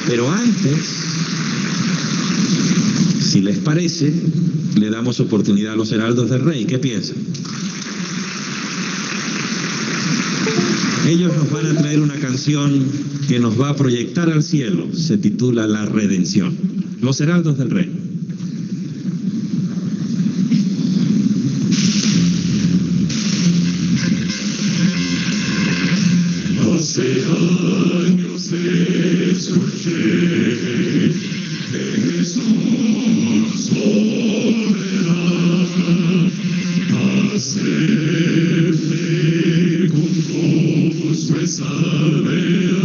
Pero antes, si les parece, le damos oportunidad a los heraldos del Rey. ¿Qué piensan? Ellos nos van a traer una canción que nos va a proyectar al cielo. Se titula La Redención. Los heraldos del Rey. Hace años escuché de Jesús soberano, acepte con todos pues salve.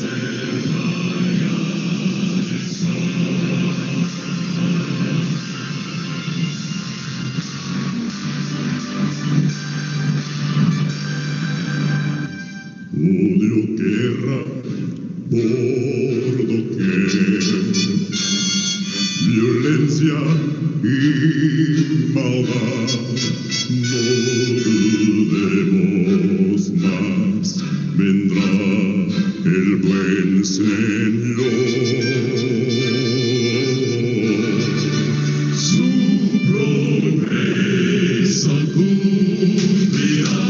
Odio, guerra, por doquier, violencia y maldad. No dudemos más, vendrá el buen Señor. Su promesa cumplirá.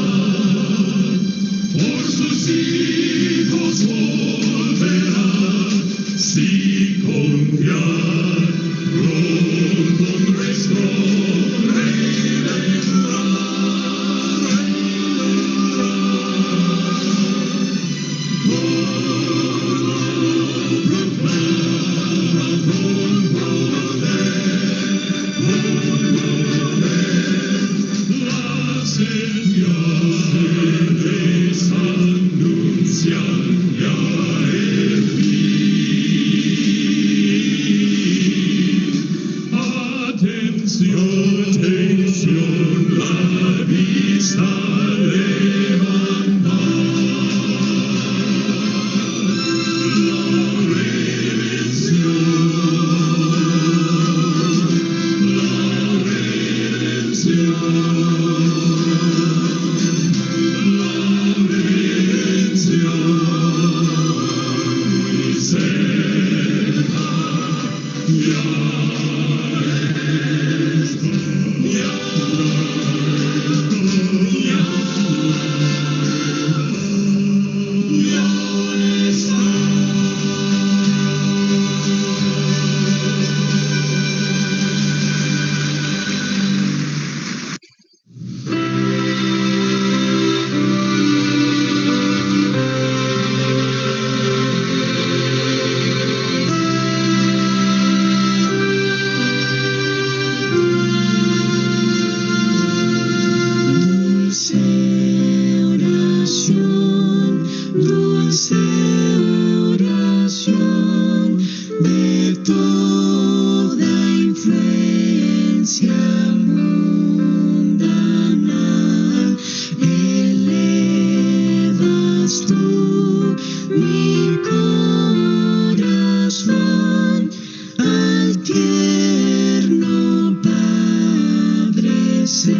Por sus hijos volverá, si confiar, pronto nuestro Rey vendrá, proclama con poder, las señales anuncian ya el fin. Atención, atención, la vista levanta. La redención, la redención. Dulce oración de toda influencia mundana, elevas tú mi corazón al tierno Padre Celestial.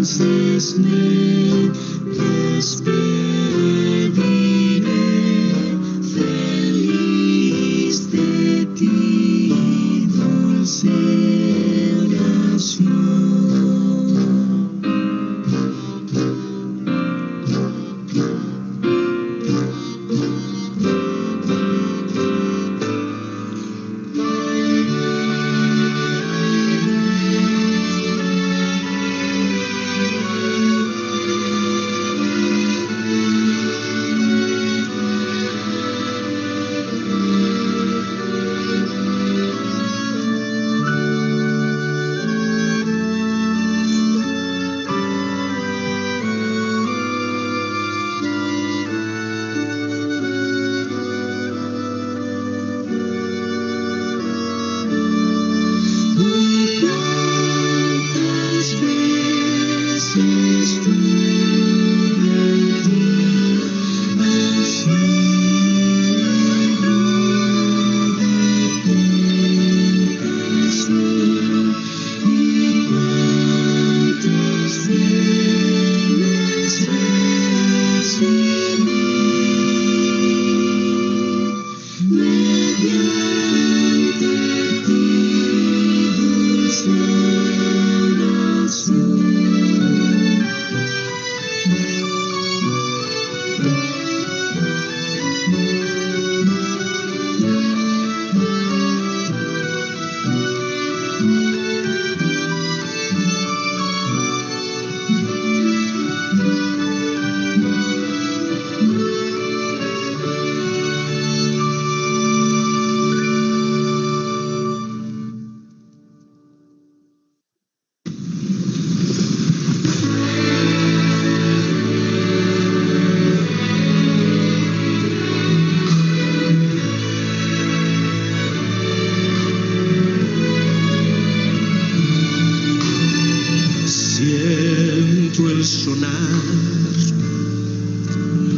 entonces me despediré, feliz de ti, dulce oración.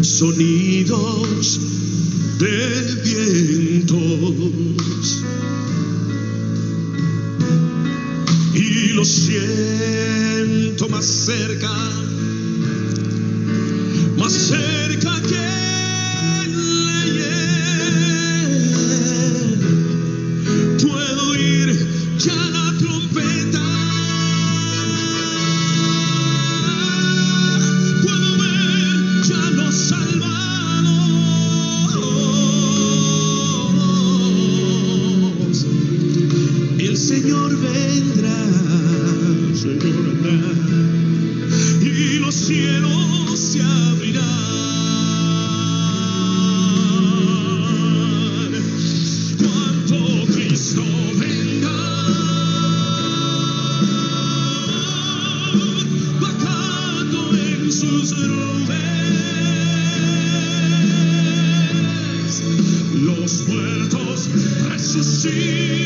Sonidos de vientos y los siento más cerca que ayer. Puedo oír ya la trompeta. Señor vendrá, y los cielos se abrirán. Cuando Cristo venga, bajando en sus nubes, los muertos resucitan.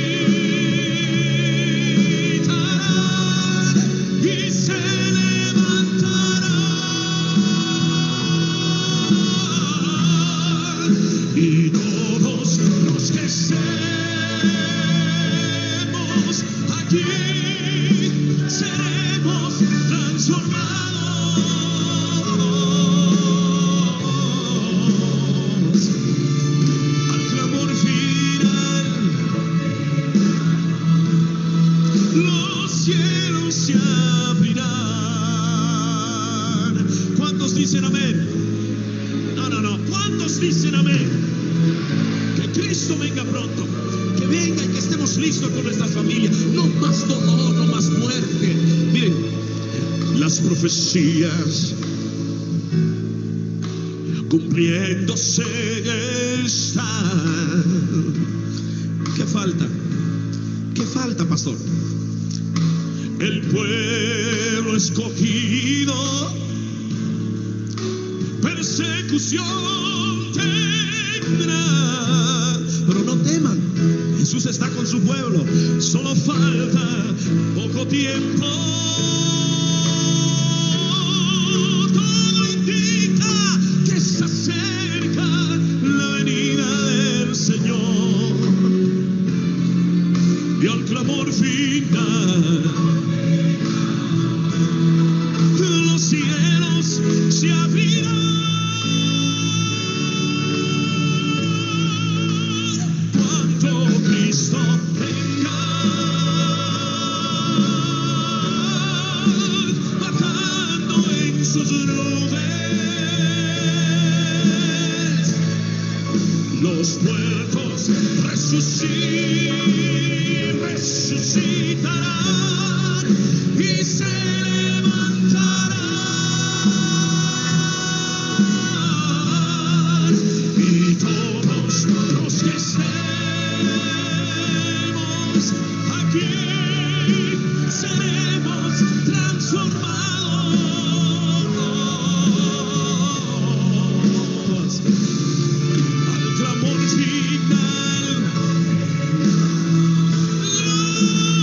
Y todos los que estemos aquí seremos transformados al clamor final. Los cielos se abrirán. ¿Cuántos dicen amén? No. ¿Cuántos dicen amén? Que Cristo venga pronto, que venga y que estemos listos con nuestra familia. No más dolor, no más muerte. Miren, las profecías cumpliéndose están. ¿Qué falta? ¿Qué falta, pastor? El pueblo escogido, persecución tendrá, pero no teman, Jesús está con su pueblo, solo falta poco tiempo. Todo indica que se acerca la venida del Señor y al clamor final. se abrirán. Cuando Cristo venga, bajando en sus nubes, los muertos resucitarán y se levantarán, y todos los que estemos aquí seremos transformados al clamor final.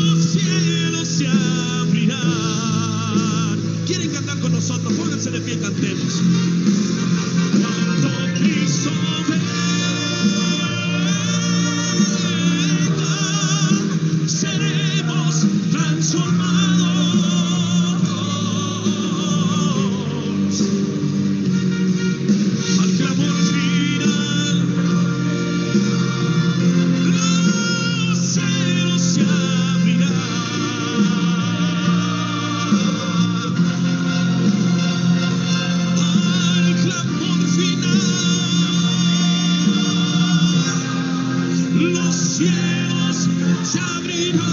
Los cielos se abrirán. ¿Quieren cantar con nosotros? Pónganse de pie, cantemos. Cuando Cristo venga, seremos transformados al clamor final. Los cielos se abrirán al clamor final. Los cielos se abrirán.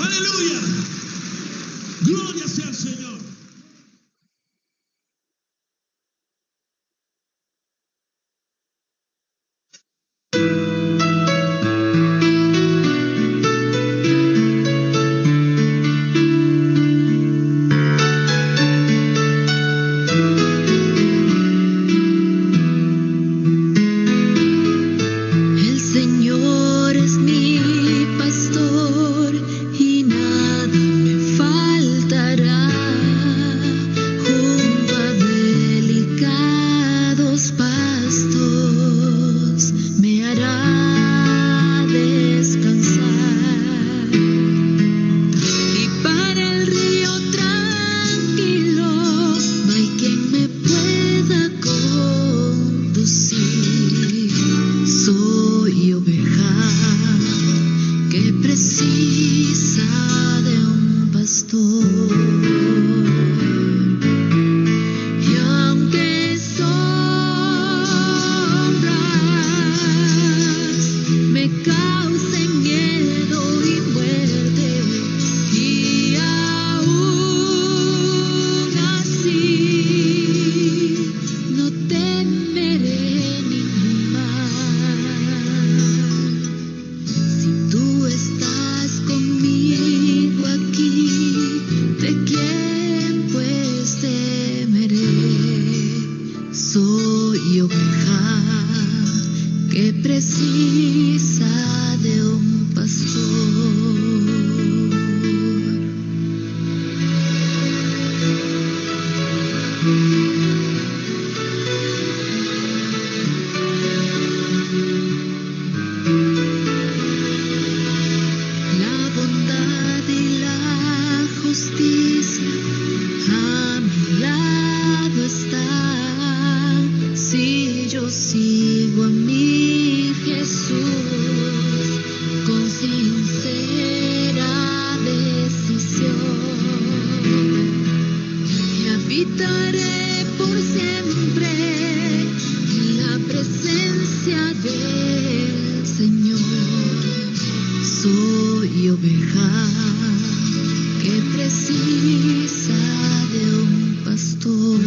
Aleluya. Gloria sea al Señor. El Señor es mi pastor y nada me faltará. Junto a delicados pastos me hará descansar. Y para el río tranquilo no hay quien me pueda conducir. Soy oveja que precisa de un pastor. Y aunque sombras me causen miedo y muerte, y aún así no temeré ningún mal. Si tú estás conmigo aquí, ¿de quién pues temeré? Soy oveja que precisa de un pastor. La bondad y la justicia a mi lado están. Si yo sigo a mi Jesús con sincera decisión, y habitaré por siempre en la presencia del Señor. Soy oveja que precisa de un pastor.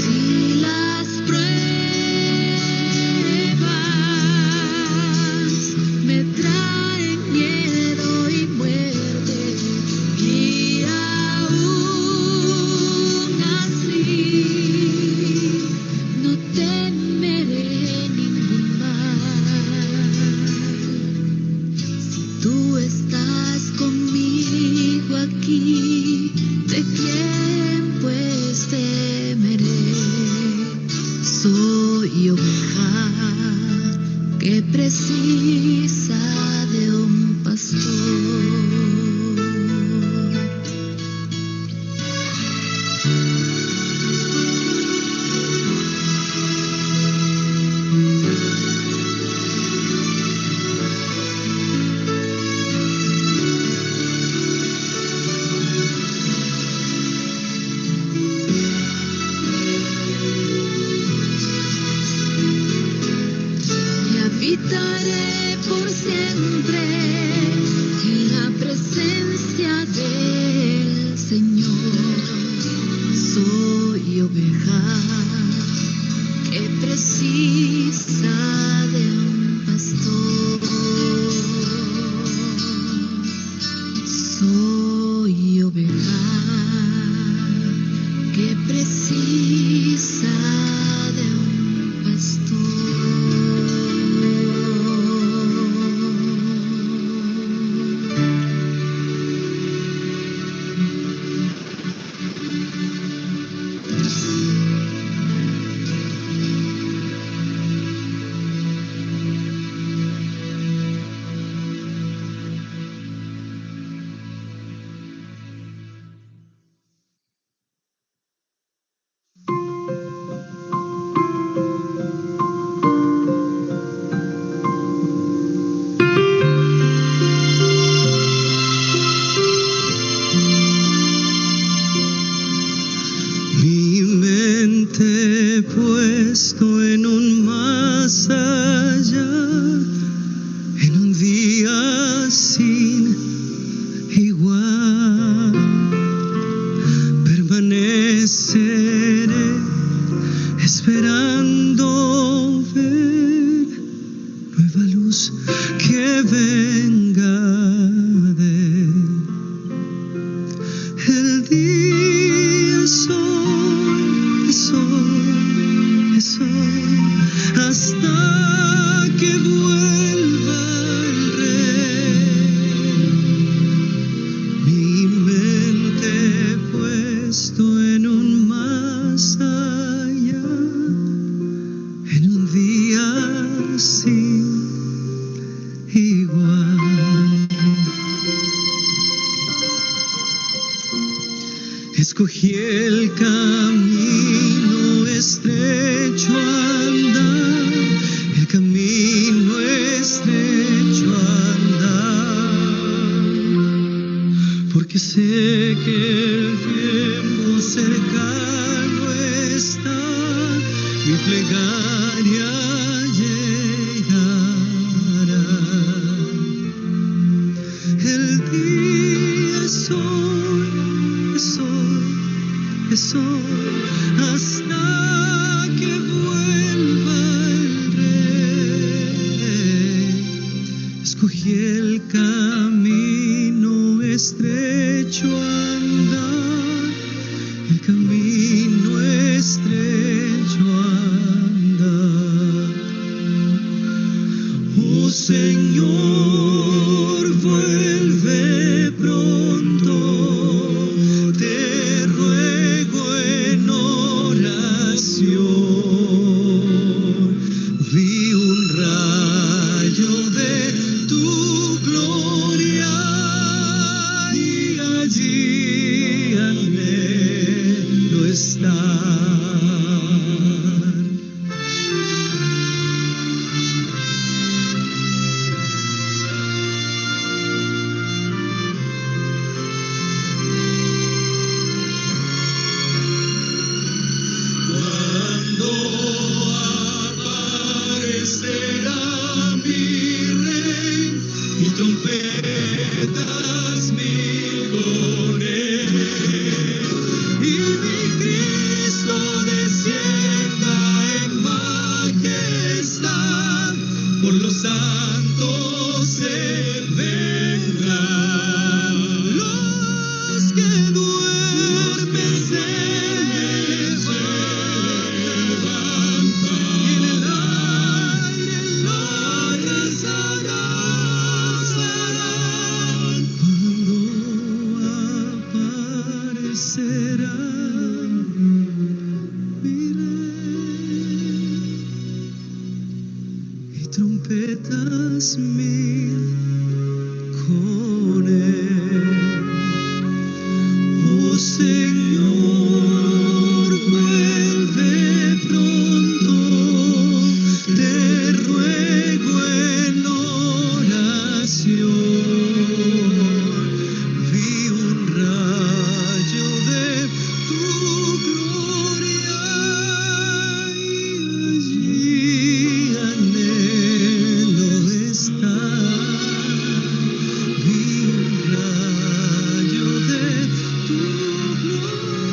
Si las pruebas me traen miedo y muerte, y aún así no temeré ningún mal. Si tú estás conmigo oveja que precisa de un pastor. Soy oveja que precisa de un pastor. Mi mente puesto en un más allá, en un día sin igual. Permaneceré esperando ver nueva luz que venga del día. Es hoy, hasta que vuelva el Rey. Mi mente puesto en un más allá, en un día sin igual. Escogí el camino estrecho a andar, el camino estrecho a andar, porque sé que el tiempo cercano está, mi plegaria llegará. El día es hoy, hasta que vuelva el Rey. Escogí el camino estrecho a andar, el camino estrecho a andar. Oh Señor, vuelve pronto. Vi un rayo de tu gloria y allí anhelo estar. Cuando aparecerá mi Rey y trompetas mil goles, y mi Cristo descienda en majestad, por los santos Él vendrá. Los que duermen se levantan, y en el aire lo abrazarán. Cuando aparecerá mi Rey y trompetas mil con Él. Oh Señor, vuelve pronto, te ruego en oración. Vi un rayo de tu gloria y allí anhelo estar. Vi un rayo de tu gloria.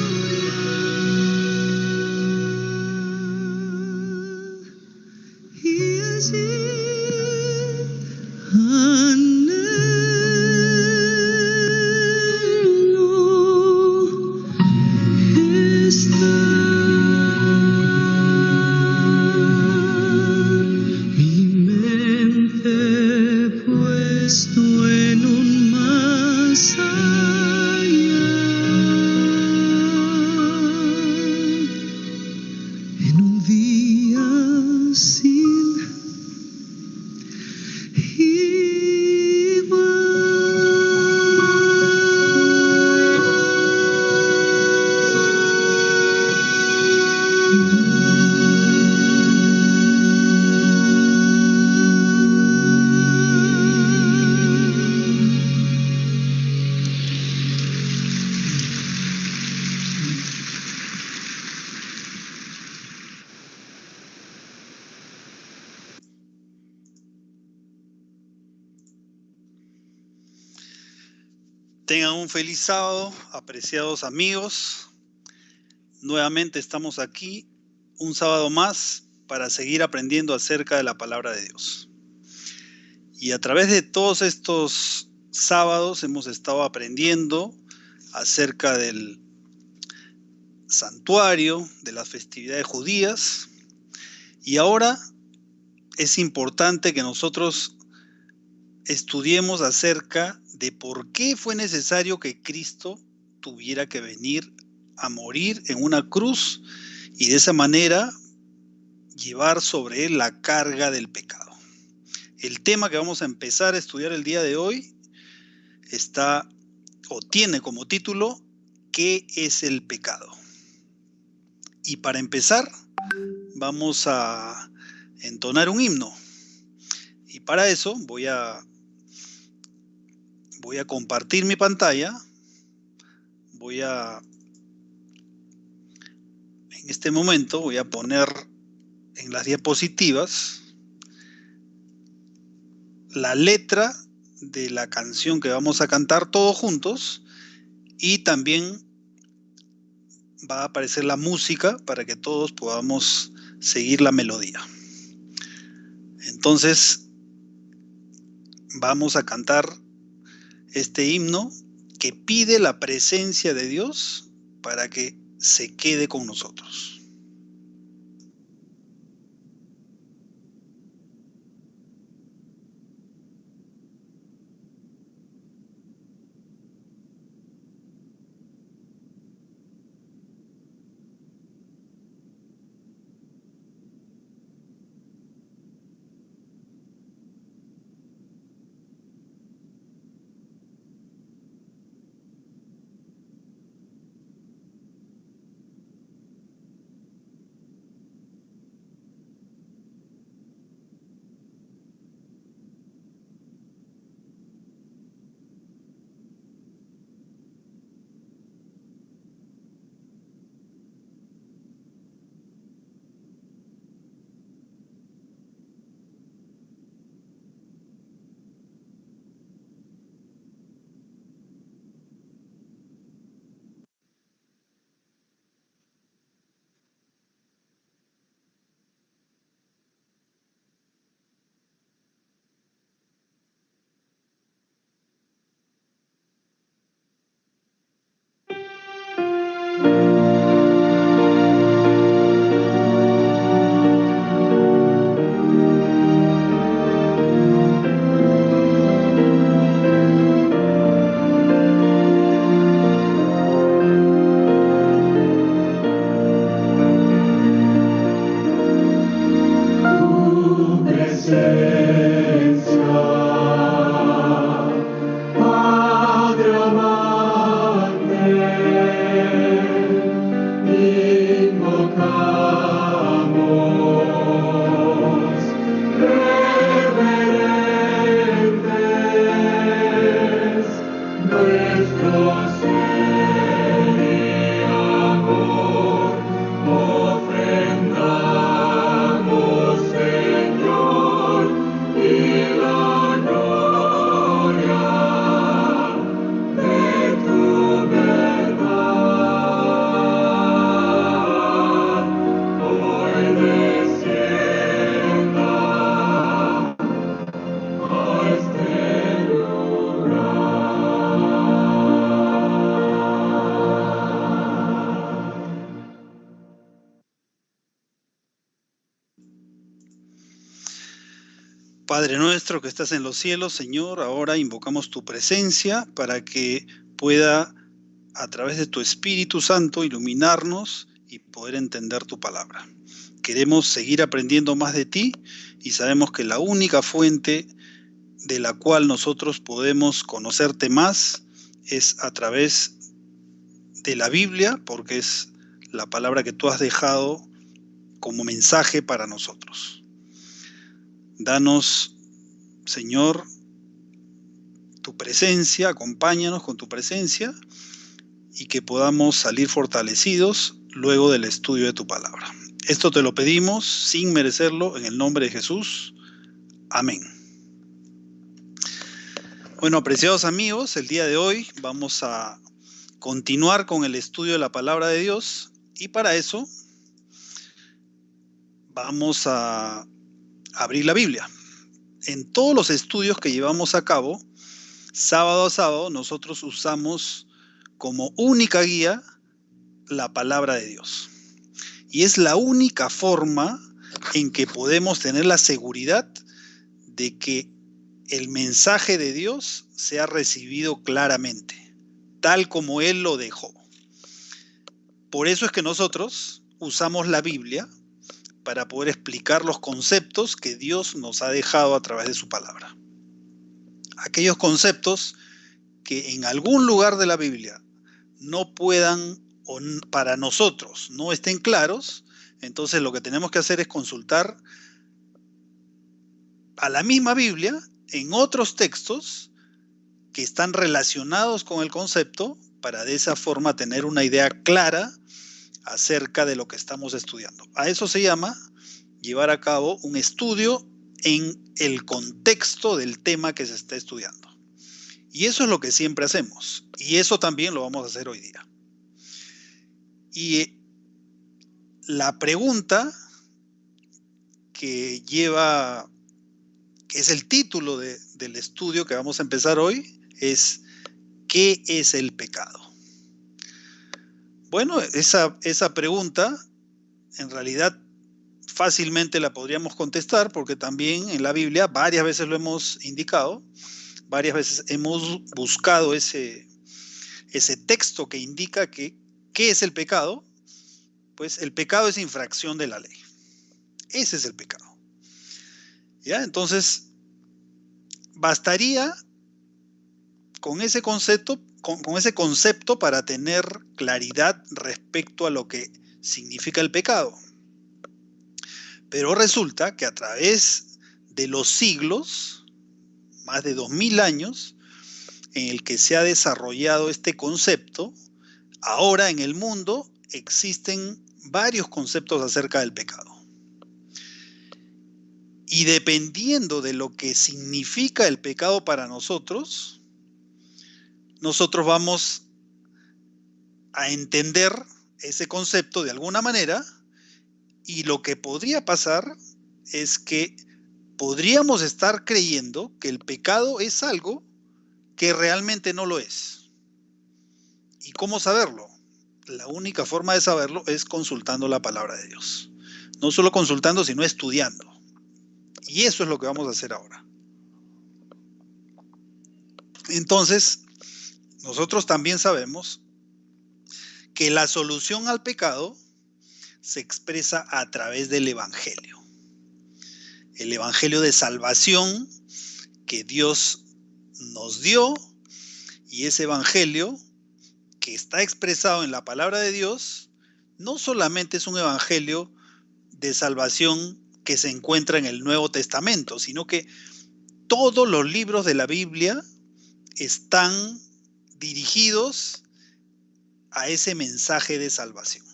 Tengan un feliz sábado, apreciados amigos. Nuevamente estamos aquí, un sábado más, para seguir aprendiendo acerca de la palabra de Dios. Y a través de todos estos sábados hemos estado aprendiendo acerca del santuario, de las festividades judías. Y ahora es importante que nosotros estudiemos acerca de por qué fue necesario que Cristo tuviera que venir a morir en una cruz y de esa manera llevar sobre él la carga del pecado. El tema que vamos a empezar a estudiar el día de hoy tiene como título ¿Qué es el pecado? Y para empezar vamos a entonar un himno. Y para eso voy a compartir mi pantalla. En este momento voy a poner en las diapositivas la letra de la canción que vamos a cantar todos juntos y también va a aparecer la música para que todos podamos seguir la melodía. Entonces vamos a cantar este himno que pide la presencia de Dios para que se quede con nosotros. Padre nuestro que estás en los cielos, Señor, ahora invocamos tu presencia para que pueda, a través de tu Espíritu Santo, iluminarnos y poder entender tu palabra. Queremos seguir aprendiendo más de ti y sabemos que la única fuente de la cual nosotros podemos conocerte más es a través de la Biblia, porque es la palabra que tú has dejado como mensaje para nosotros. Danos, Señor, tu presencia, acompáñanos con tu presencia y que podamos salir fortalecidos luego del estudio de tu palabra. Esto te lo pedimos sin merecerlo en el nombre de Jesús. Amén. Bueno, apreciados amigos, el día de hoy vamos a continuar con el estudio de la palabra de Dios y para eso vamos a abrir la Biblia. En todos los estudios que llevamos a cabo, sábado a sábado, nosotros usamos como única guía la palabra de Dios. Y es la única forma en que podemos tener la seguridad de que el mensaje de Dios sea recibido claramente, tal como Él lo dejó. Por eso es que nosotros usamos la Biblia para poder explicar los conceptos que Dios nos ha dejado a través de su palabra. Aquellos conceptos que en algún lugar de la Biblia no puedan o para nosotros no estén claros, entonces lo que tenemos que hacer es consultar a la misma Biblia en otros textos que están relacionados con el concepto para de esa forma tener una idea clara acerca de lo que estamos estudiando. A eso se llama llevar a cabo un estudio en el contexto del tema que se está estudiando. Y eso es lo que siempre hacemos. Y eso también lo vamos a hacer hoy día. Y la pregunta que es el título del estudio que vamos a empezar hoy, es ¿qué es el pecado? Bueno, esa pregunta en realidad fácilmente la podríamos contestar porque también en la Biblia varias veces lo hemos indicado, varias veces hemos buscado ese texto que indica que ¿qué es el pecado? Pues el pecado es infracción de la ley. Ese es el pecado. ¿Ya? Entonces, bastaría con ese concepto para tener claridad respecto a lo que significa el pecado. Pero resulta que a través de los siglos, más de 2000 años, en el que se ha desarrollado este concepto, ahora en el mundo existen varios conceptos acerca del pecado. Y dependiendo de lo que significa el pecado para nosotros vamos a entender ese concepto de alguna manera, y lo que podría pasar es que podríamos estar creyendo que el pecado es algo que realmente no lo es. ¿Y cómo saberlo? La única forma de saberlo es consultando la palabra de Dios. No solo consultando, sino estudiando. Y eso es lo que vamos a hacer ahora. Entonces, nosotros también sabemos que la solución al pecado se expresa a través del Evangelio. El Evangelio de salvación que Dios nos dio, y ese Evangelio que está expresado en la palabra de Dios, no solamente es un Evangelio de salvación que se encuentra en el Nuevo Testamento, sino que todos los libros de la Biblia están dirigidos a ese mensaje de salvación,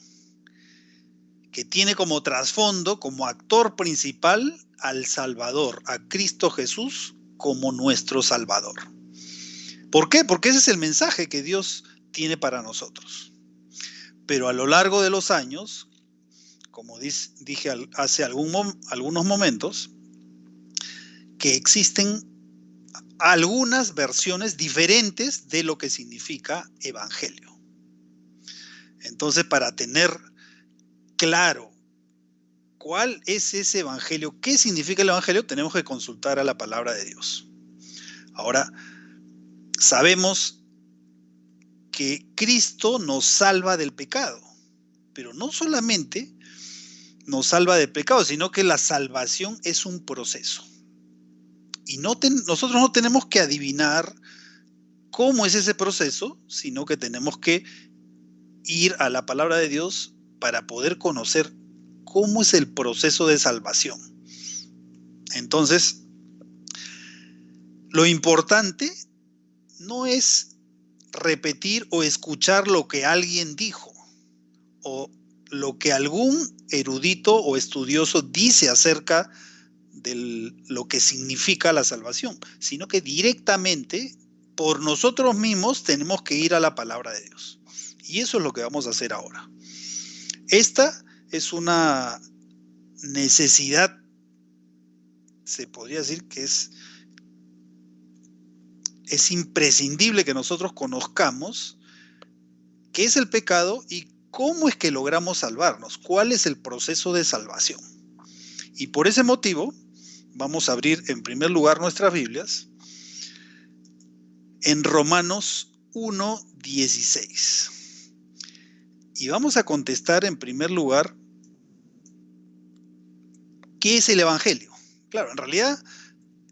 que tiene como trasfondo, como actor principal, al Salvador, a Cristo Jesús como nuestro Salvador. ¿Por qué? Porque ese es el mensaje que Dios tiene para nosotros. Pero a lo largo de los años, como dije hace algunos momentos, que existen algunas versiones diferentes de lo que significa evangelio. Entonces, para tener claro cuál es ese evangelio, qué significa el evangelio, tenemos que consultar a la palabra de Dios. Ahora, sabemos que Cristo nos salva del pecado, pero no solamente nos salva del pecado, sino que la salvación es un proceso. Y nosotros no tenemos que adivinar cómo es ese proceso, sino que tenemos que ir a la palabra de Dios para poder conocer cómo es el proceso de salvación. Entonces, lo importante no es repetir o escuchar lo que alguien dijo o lo que algún erudito o estudioso dice acerca de lo que significa la salvación, sino que directamente por nosotros mismos tenemos que ir a la palabra de Dios. Y eso es lo que vamos a hacer ahora. Esta es una necesidad, se podría decir que es imprescindible que nosotros conozcamos qué es el pecado y cómo es que logramos salvarnos, cuál es el proceso de salvación. Y por ese motivo vamos a abrir en primer lugar nuestras Biblias en Romanos 1:16. Y vamos a contestar en primer lugar, ¿qué es el Evangelio? Claro, en realidad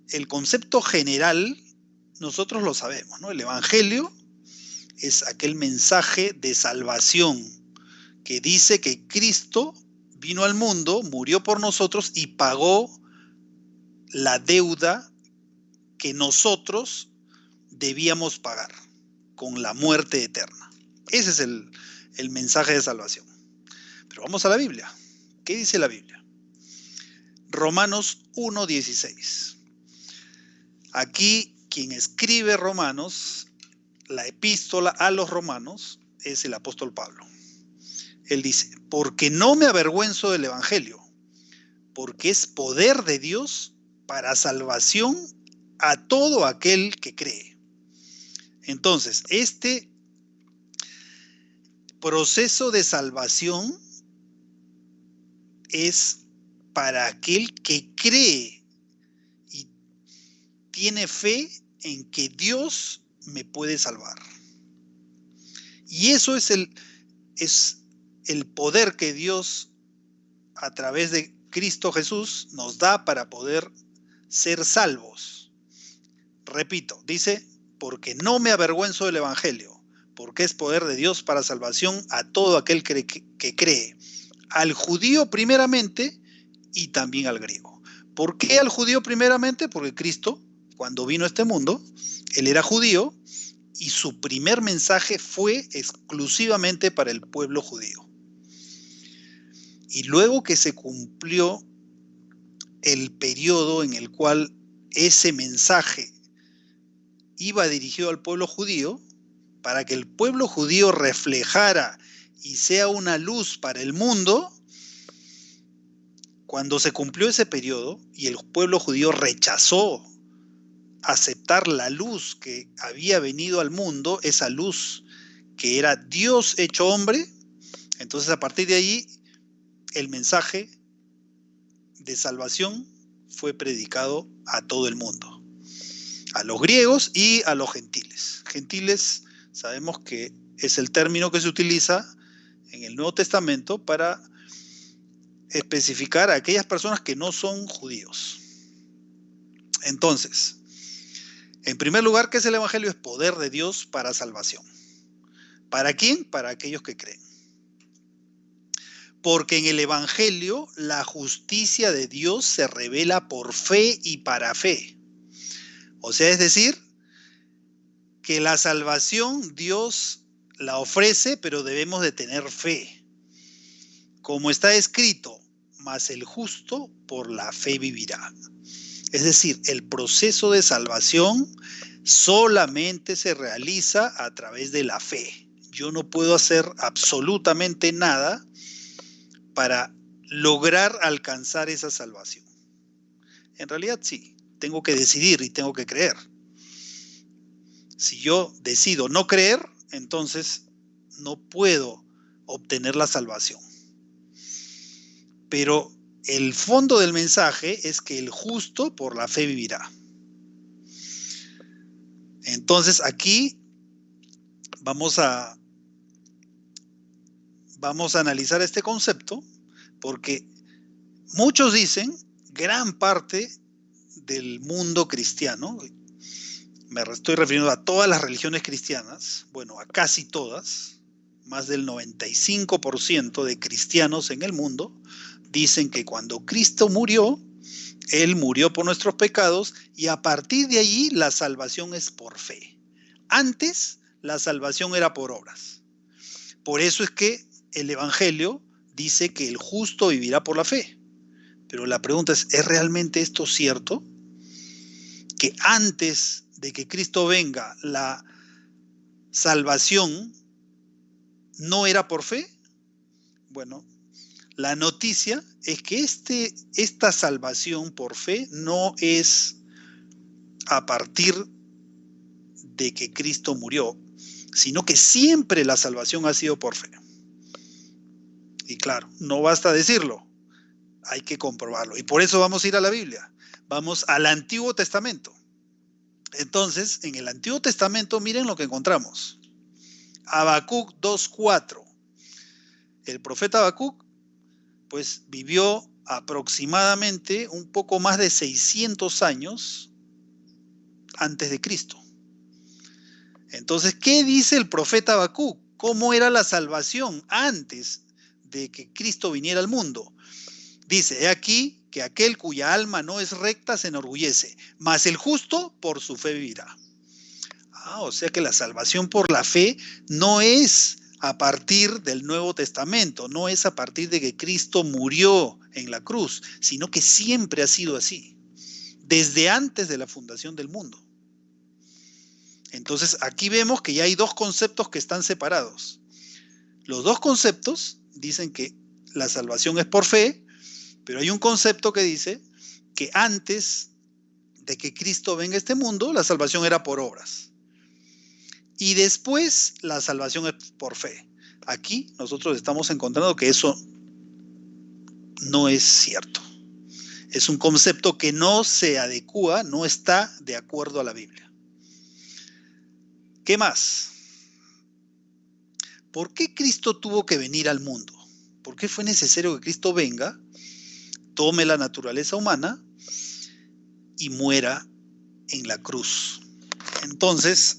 el concepto general nosotros lo sabemos, ¿no? El Evangelio es aquel mensaje de salvación que dice que Cristo vino al mundo, murió por nosotros y pagó la deuda que nosotros debíamos pagar con la muerte eterna. Ese es el mensaje de salvación. Pero vamos a la Biblia. ¿Qué dice la Biblia? Romanos 1:16. Aquí quien escribe Romanos, la epístola a los romanos, es el apóstol Pablo. Él dice, porque no me avergüenzo del Evangelio, porque es poder de Dios para salvación a todo aquel que cree. Entonces, este proceso de salvación es para aquel que cree y tiene fe en que Dios me puede salvar. Y eso es el poder que Dios a través de Cristo Jesús nos da para poder ser salvos. Repito, dice, porque no me avergüenzo del Evangelio, porque es poder de Dios para salvación a todo aquel que cree, al judío primeramente y también al griego. ¿Por qué al judío primeramente? Porque Cristo, cuando vino a este mundo, él era judío y su primer mensaje fue exclusivamente para el pueblo judío. Y luego que se cumplió el periodo en el cual ese mensaje iba dirigido al pueblo judío, para que el pueblo judío reflejara y sea una luz para el mundo, cuando se cumplió ese periodo y el pueblo judío rechazó aceptar la luz que había venido al mundo, esa luz que era Dios hecho hombre, entonces a partir de allí el mensaje de salvación fue predicado a todo el mundo, a los griegos y a los gentiles. Gentiles sabemos que es el término que se utiliza en el Nuevo Testamento para especificar a aquellas personas que no son judíos. Entonces, en primer lugar, ¿qué es el Evangelio? Es poder de Dios para salvación. ¿Para quién? Para aquellos que creen. Porque en el Evangelio la justicia de Dios se revela por fe y para fe. O sea, es decir, que la salvación Dios la ofrece, pero debemos de tener fe. Como está escrito, mas el justo por la fe vivirá. Es decir, el proceso de salvación solamente se realiza a través de la fe. Yo no puedo hacer absolutamente nada para lograr alcanzar esa salvación. En realidad sí, tengo que decidir y tengo que creer. Si yo decido no creer, entonces no puedo obtener la salvación. Pero el fondo del mensaje es que el justo por la fe vivirá. Entonces aquí vamos a analizar este concepto, porque muchos dicen, gran parte del mundo cristiano, me estoy refiriendo a todas las religiones cristianas, bueno, a casi todas, más del 95% de cristianos en el mundo, dicen que cuando Cristo murió, Él murió por nuestros pecados y a partir de allí la salvación es por fe. Antes la salvación era por obras. Por eso es que el Evangelio dice que el justo vivirá por la fe. Pero la pregunta ¿es realmente esto cierto? Que antes de que Cristo venga, la salvación no era por fe. Bueno, la noticia es que esta salvación por fe no es a partir de que Cristo murió, sino que siempre la salvación ha sido por fe. Y claro, no basta decirlo, hay que comprobarlo. Y por eso vamos a ir a la Biblia. Vamos al Antiguo Testamento. Entonces, en el Antiguo Testamento, miren lo que encontramos. Habacuc 2:4. El profeta Habacuc, pues, vivió aproximadamente un poco más de 600 años antes de Cristo. Entonces, ¿qué dice el profeta Habacuc? ¿Cómo era la salvación antes de que Cristo viniera al mundo? Dice, he aquí que aquel cuya alma no es recta se enorgullece, mas el justo por su fe vivirá. O sea que la salvación por la fe no es a partir del Nuevo Testamento, no es a partir de que Cristo murió en la cruz, sino que siempre ha sido así, desde antes de la fundación del mundo. Entonces aquí vemos que ya hay dos conceptos que están separados. Los dos conceptos dicen que la salvación es por fe, pero hay un concepto que dice que antes de que Cristo venga a este mundo, la salvación era por obras. Y después la salvación es por fe. Aquí nosotros estamos encontrando que eso no es cierto. Es un concepto que no se adecua, no está de acuerdo a la Biblia. ¿Qué más? ¿Por qué Cristo tuvo que venir al mundo? ¿Por qué fue necesario que Cristo venga, tome la naturaleza humana y muera en la cruz? Entonces,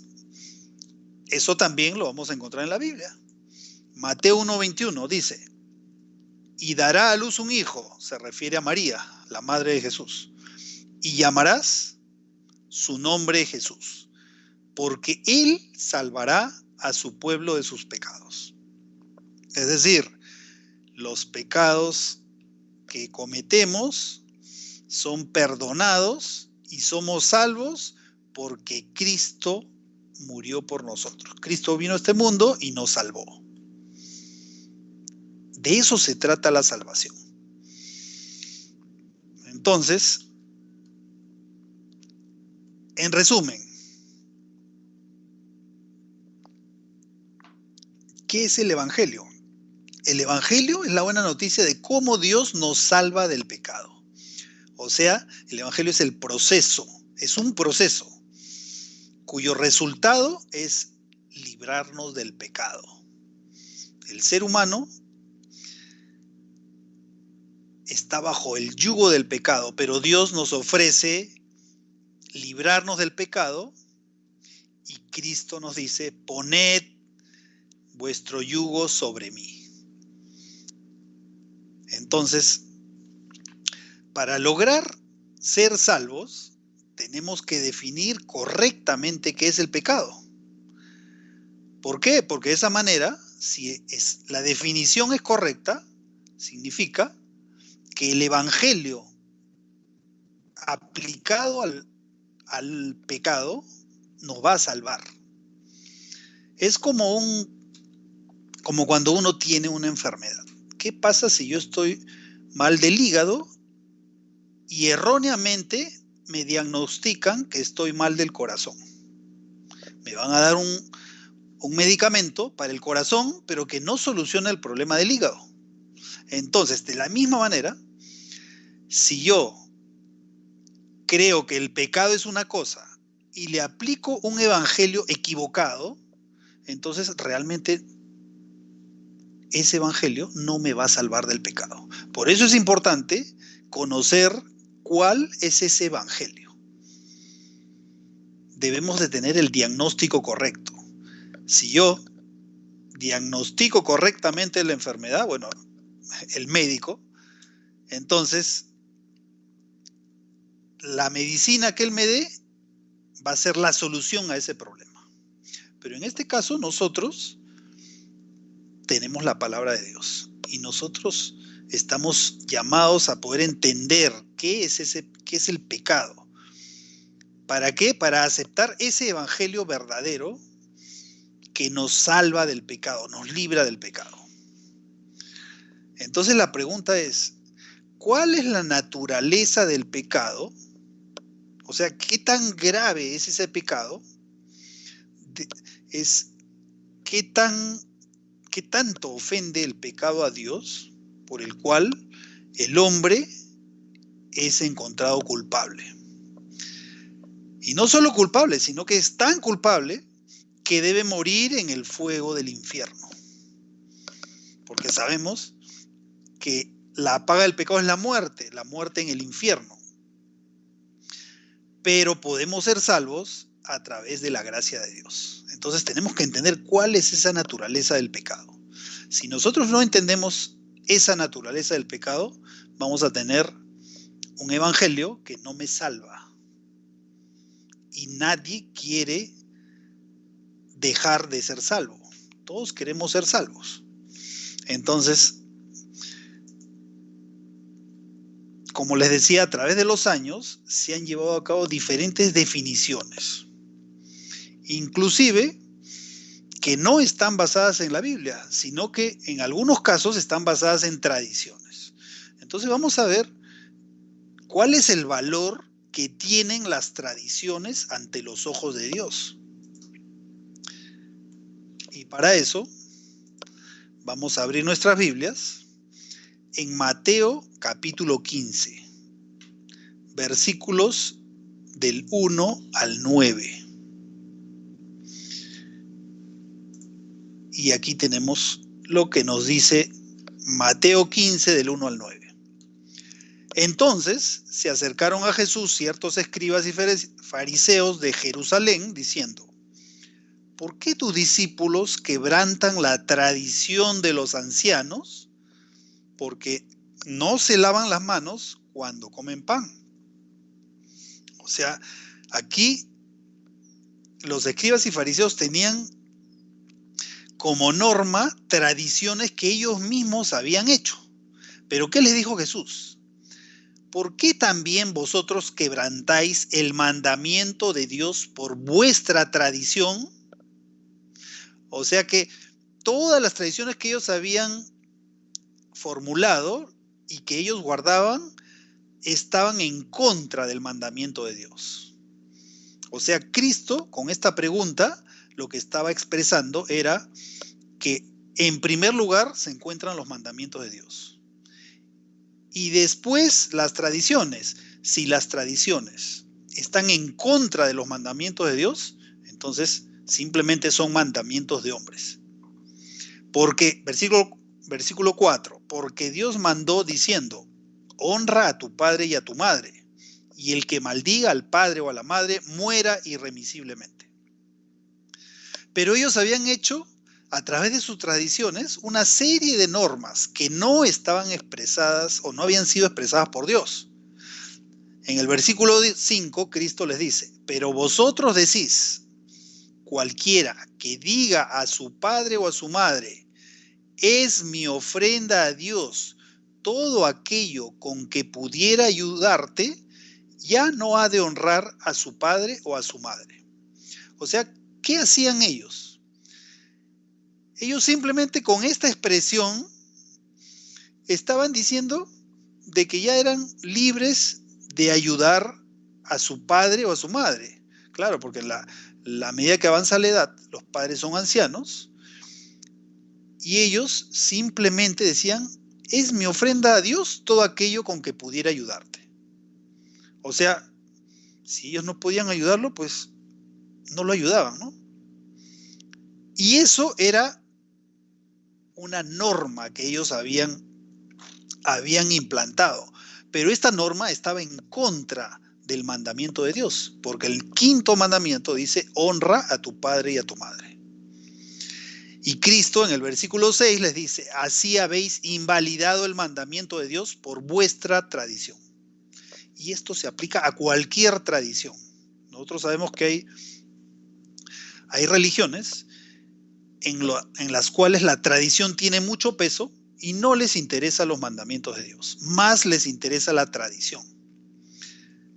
eso también lo vamos a encontrar en la Biblia. Mateo 1:21 dice, y dará a luz un hijo, se refiere a María, la madre de Jesús, y llamarás su nombre Jesús, porque él salvará a su pueblo de sus pecados. Es decir, los pecados que cometemos son perdonados y somos salvos porque Cristo murió por nosotros. Cristo vino a este mundo y nos salvó. De eso se trata la salvación. Entonces, en resumen, ¿qué es el Evangelio? El Evangelio es la buena noticia de cómo Dios nos salva del pecado. O sea, el Evangelio es el proceso, es un proceso cuyo resultado es librarnos del pecado. El ser humano está bajo el yugo del pecado, pero Dios nos ofrece librarnos del pecado y Cristo nos dice, poned vuestro yugo sobre mí. Entonces, para lograr ser salvos, tenemos que definir correctamente qué es el pecado. ¿Por qué? Porque de esa manera, si la definición es correcta, significa que el Evangelio aplicado al pecado nos va a salvar. Es como cuando uno tiene una enfermedad. ¿Qué pasa si yo estoy mal del hígado y erróneamente me diagnostican que estoy mal del corazón? Me van a dar un medicamento para el corazón, pero que no soluciona el problema del hígado. Entonces, de la misma manera, si yo creo que el pecado es una cosa y le aplico un evangelio equivocado, entonces realmente ese evangelio no me va a salvar del pecado. Por eso es importante conocer cuál es ese evangelio. Debemos de tener el diagnóstico correcto. Si yo diagnostico correctamente la enfermedad, bueno, el médico, entonces la medicina que él me dé va a ser la solución a ese problema. Pero en este caso nosotros tenemos la palabra de Dios y nosotros estamos llamados a poder entender qué es el pecado. ¿Para qué? Para aceptar ese evangelio verdadero que nos salva del pecado, nos libra del pecado. Entonces la pregunta es, ¿cuál es la naturaleza del pecado? O sea, ¿qué tan grave es ese pecado? ¿Qué tanto ofende el pecado a Dios por el cual el hombre es encontrado culpable? Y no solo culpable, sino que es tan culpable que debe morir en el fuego del infierno. Porque sabemos que la paga del pecado es la muerte en el infierno. Pero podemos ser salvos a través de la gracia de Dios. Entonces tenemos que entender cuál es esa naturaleza del pecado. Si nosotros no entendemos esa naturaleza del pecado, vamos a tener un evangelio que no me salva. Y nadie quiere dejar de ser salvo. Todos queremos ser salvos. Entonces, como les decía, a través de los años se han llevado a cabo diferentes definiciones, inclusive que no están basadas en la Biblia, sino que en algunos casos están basadas en tradiciones. Entonces vamos a ver cuál es el valor que tienen las tradiciones ante los ojos de Dios. Y para eso vamos a abrir nuestras Biblias en Mateo capítulo 15, versículos del 1 al 9. Y aquí tenemos lo que nos dice Mateo 15 del 1 al 9. Entonces se acercaron a Jesús ciertos escribas y fariseos de Jerusalén, diciendo: ¿por qué tus discípulos quebrantan la tradición de los ancianos? Porque no se lavan las manos cuando comen pan. O sea, aquí los escribas y fariseos tenían como norma tradiciones que ellos mismos habían hecho. Pero ¿qué les dijo Jesús? ¿Por qué también vosotros quebrantáis el mandamiento de Dios por vuestra tradición? O sea que todas las tradiciones que ellos habían formulado y que ellos guardaban estaban en contra del mandamiento de Dios. O sea, Cristo con esta pregunta lo que estaba expresando era que en primer lugar se encuentran los mandamientos de Dios. Y después las tradiciones. Si las tradiciones están en contra de los mandamientos de Dios, entonces simplemente son mandamientos de hombres. Porque, versículo 4, porque Dios mandó diciendo: honra a tu padre y a tu madre, y el que maldiga al padre o a la madre muera irremisiblemente. Pero ellos habían hecho, a través de sus tradiciones, una serie de normas que no estaban expresadas o no habían sido expresadas por Dios. En el versículo 5, Cristo les dice: pero vosotros decís, cualquiera que diga a su padre o a su madre, es mi ofrenda a Dios, todo aquello con que pudiera ayudarte, ya no ha de honrar a su padre o a su madre. O sea, ¿qué hacían ellos? Ellos simplemente con esta expresión estaban diciendo de que ya eran libres de ayudar a su padre o a su madre. Claro, porque en la medida que avanza la edad, los padres son ancianos y ellos simplemente decían: es mi ofrenda a Dios todo aquello con que pudiera ayudarte. O sea, si ellos no podían ayudarlo, pues no lo ayudaban, ¿no? Y eso era una norma que ellos habían implantado. Pero esta norma estaba en contra del mandamiento de Dios, porque el 5º mandamiento dice: honra a tu padre y a tu madre. Y Cristo en el versículo 6 les dice: así habéis invalidado el mandamiento de Dios por vuestra tradición. Y esto se aplica a cualquier tradición. Nosotros sabemos que hay religiones en las cuales la tradición tiene mucho peso y no les interesan los mandamientos de Dios, más les interesa la tradición.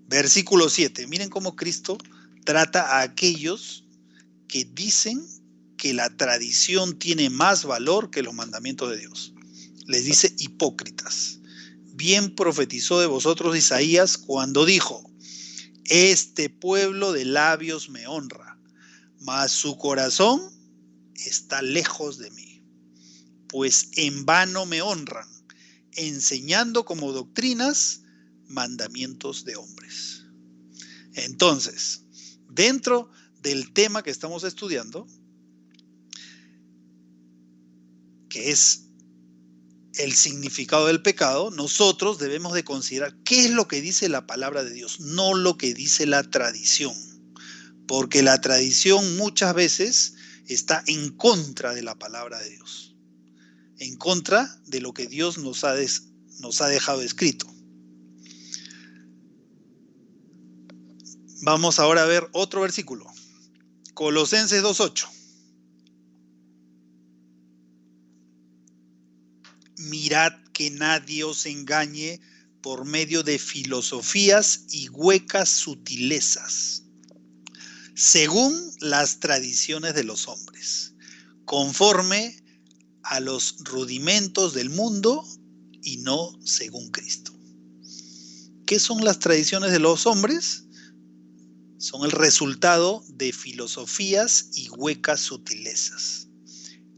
Versículo 7, miren cómo Cristo trata a aquellos que dicen que la tradición tiene más valor que los mandamientos de Dios. Les dice hipócritas. Bien profetizó de vosotros Isaías cuando dijo: este pueblo de labios me honra, mas su corazón está lejos de mí. Pues en vano me honran, enseñando como doctrinas mandamientos de hombres. Entonces, dentro del tema que estamos estudiando, que es el significado del pecado, nosotros debemos de considerar qué es lo que dice la palabra de Dios, no lo que dice la tradición, porque la tradición muchas veces está en contra de la palabra de Dios, en contra de lo que Dios nos ha dejado escrito. Vamos ahora a ver otro versículo, Colosenses 2:8. Mirad que nadie os engañe por medio de filosofías y huecas sutilezas, según las tradiciones de los hombres, conforme a los rudimentos del mundo y no según Cristo. ¿Qué son las tradiciones de los hombres? Son el resultado de filosofías y huecas sutilezas.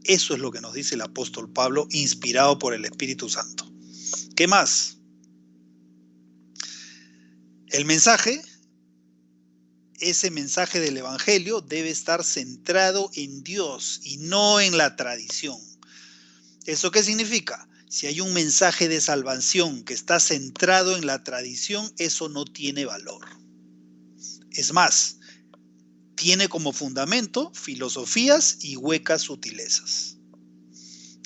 Eso es lo que nos dice el apóstol Pablo, inspirado por el Espíritu Santo. ¿Qué más? El mensaje, ese mensaje del Evangelio debe estar centrado en Dios y no en la tradición. ¿Eso qué significa? Si hay un mensaje de salvación que está centrado en la tradición, eso no tiene valor. Es más, tiene como fundamento filosofías y huecas sutilezas.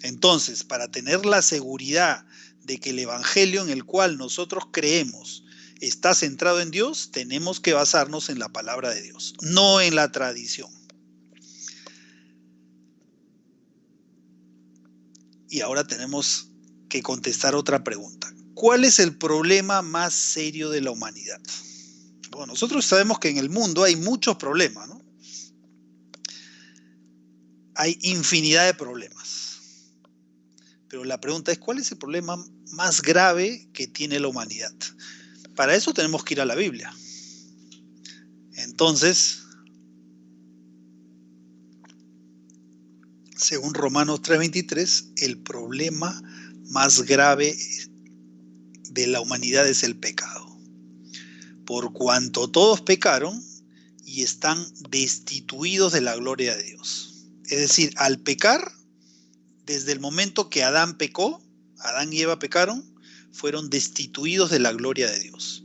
Entonces, para tener la seguridad de que el evangelio en el cual nosotros creemos está centrado en Dios, tenemos que basarnos en la palabra de Dios, no en la tradición. Y ahora tenemos que contestar otra pregunta. ¿Cuál es el problema más serio de la humanidad? Bueno, nosotros sabemos que en el mundo hay muchos problemas, ¿no? Hay infinidad de problemas. Pero la pregunta es, ¿cuál es el problema más grave que tiene la humanidad? Para eso tenemos que ir a la Biblia. Entonces, según Romanos 3:23, el problema más grave de la humanidad es el pecado. Por cuanto todos pecaron y están destituidos de la gloria de Dios. Es decir, al pecar, desde el momento que Adán pecó, Adán y Eva pecaron, fueron destituidos de la gloria de Dios.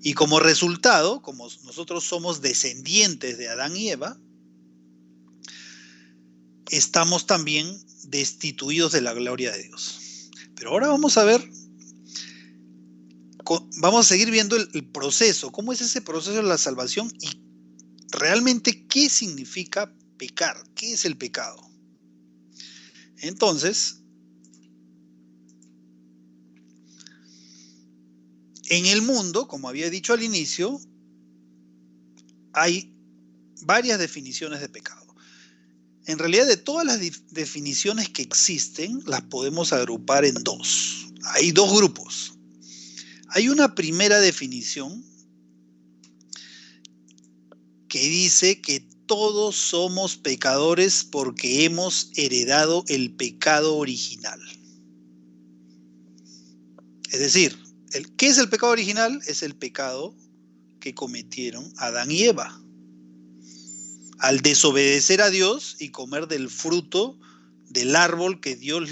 Y como resultado, como nosotros somos descendientes de Adán y Eva, estamos también destituidos de la gloria de Dios. Pero ahora vamos a ver, vamos a seguir viendo el proceso, cómo es ese proceso de la salvación y realmente qué significa pecar, qué es el pecado. Entonces, en el mundo, como había dicho al inicio, hay varias definiciones de pecado. En realidad, de todas las definiciones que existen, las podemos agrupar en dos. Hay dos grupos. Hay una primera definición que dice que todos somos pecadores porque hemos heredado el pecado original. Es decir, ¿qué es el pecado original? Es el pecado que cometieron Adán y Eva al desobedecer a Dios y comer del fruto del árbol que Dios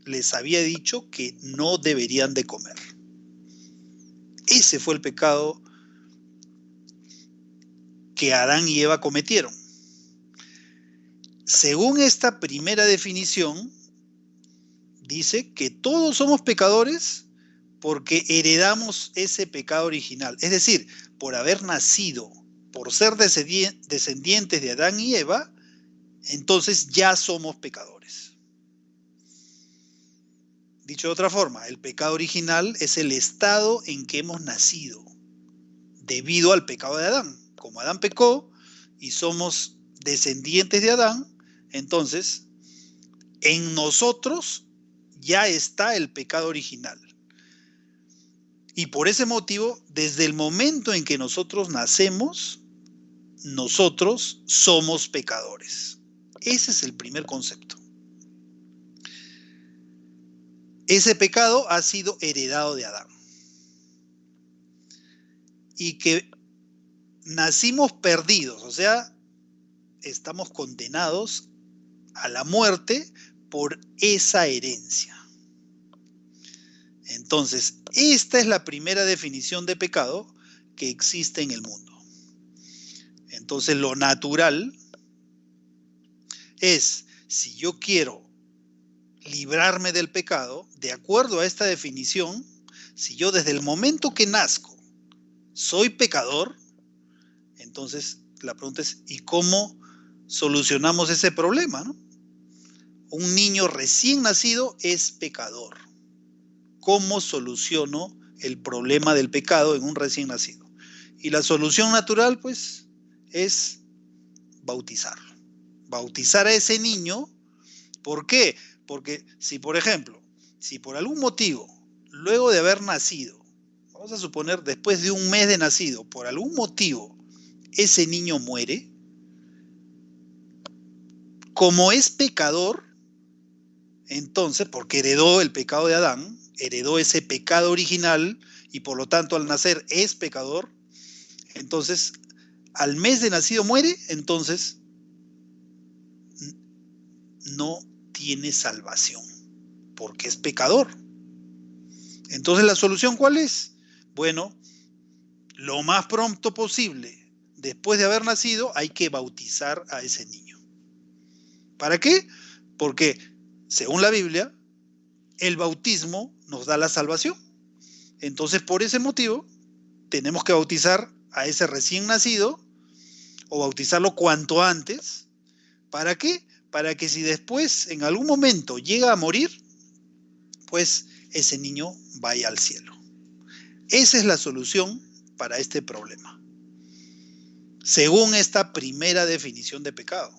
les había dicho que no deberían de comer. Ese fue el pecado que Adán y Eva cometieron. Según esta primera definición, dice que todos somos pecadores porque heredamos ese pecado original. Es decir, por haber nacido, por ser descendientes de Adán y Eva, entonces ya somos pecadores. Dicho de otra forma, el pecado original es el estado en que hemos nacido debido al pecado de Adán. Como Adán pecó y somos descendientes de Adán, entonces en nosotros ya está el pecado original. Y por ese motivo, desde el momento en que nosotros nacemos, nosotros somos pecadores. Ese es el primer concepto. Ese pecado ha sido heredado de Adán. Y que nacimos perdidos, o sea, estamos condenados a la muerte por esa herencia. Entonces, esta es la primera definición de pecado que existe en el mundo. Entonces, lo natural es, si yo quiero librarme del pecado, de acuerdo a esta definición, si yo desde el momento que nazco soy pecador, entonces la pregunta es, ¿y cómo solucionamos ese problema, no? Un niño recién nacido es pecador. ¿Cómo soluciono el problema del pecado en un recién nacido? Y la solución natural, pues, es bautizarlo. Bautizar a ese niño. ¿Por qué? Porque si, por ejemplo, si por algún motivo, luego de haber nacido, vamos a suponer después de un mes de nacido, por algún motivo, ese niño muere, como es pecador, entonces, porque heredó el pecado de Adán, heredó ese pecado original y por lo tanto al nacer es pecador, entonces al mes de nacido muere, entonces no tiene salvación, porque es pecador. Entonces, ¿la solución cuál es? Bueno, lo más pronto posible, después de haber nacido, hay que bautizar a ese niño. ¿Para qué? Porque, según la Biblia, el bautismo nos da la salvación. Entonces, por ese motivo, tenemos que bautizar a ese recién nacido o bautizarlo cuanto antes. ¿Para qué? Para que si después, en algún momento, llega a morir, pues ese niño vaya al cielo. Esa es la solución para este problema, según esta primera definición de pecado.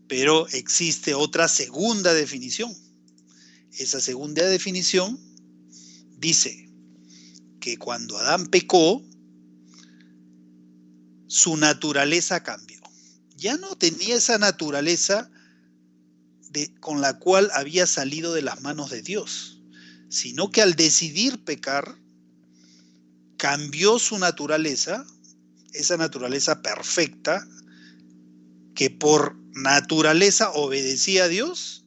Pero existe otra segunda definición. Esa segunda definición dice que cuando Adán pecó, su naturaleza cambió. Ya no tenía esa naturaleza con la cual había salido de las manos de Dios, sino que al decidir pecar, cambió su naturaleza, esa naturaleza perfecta, que por naturaleza obedecía a Dios,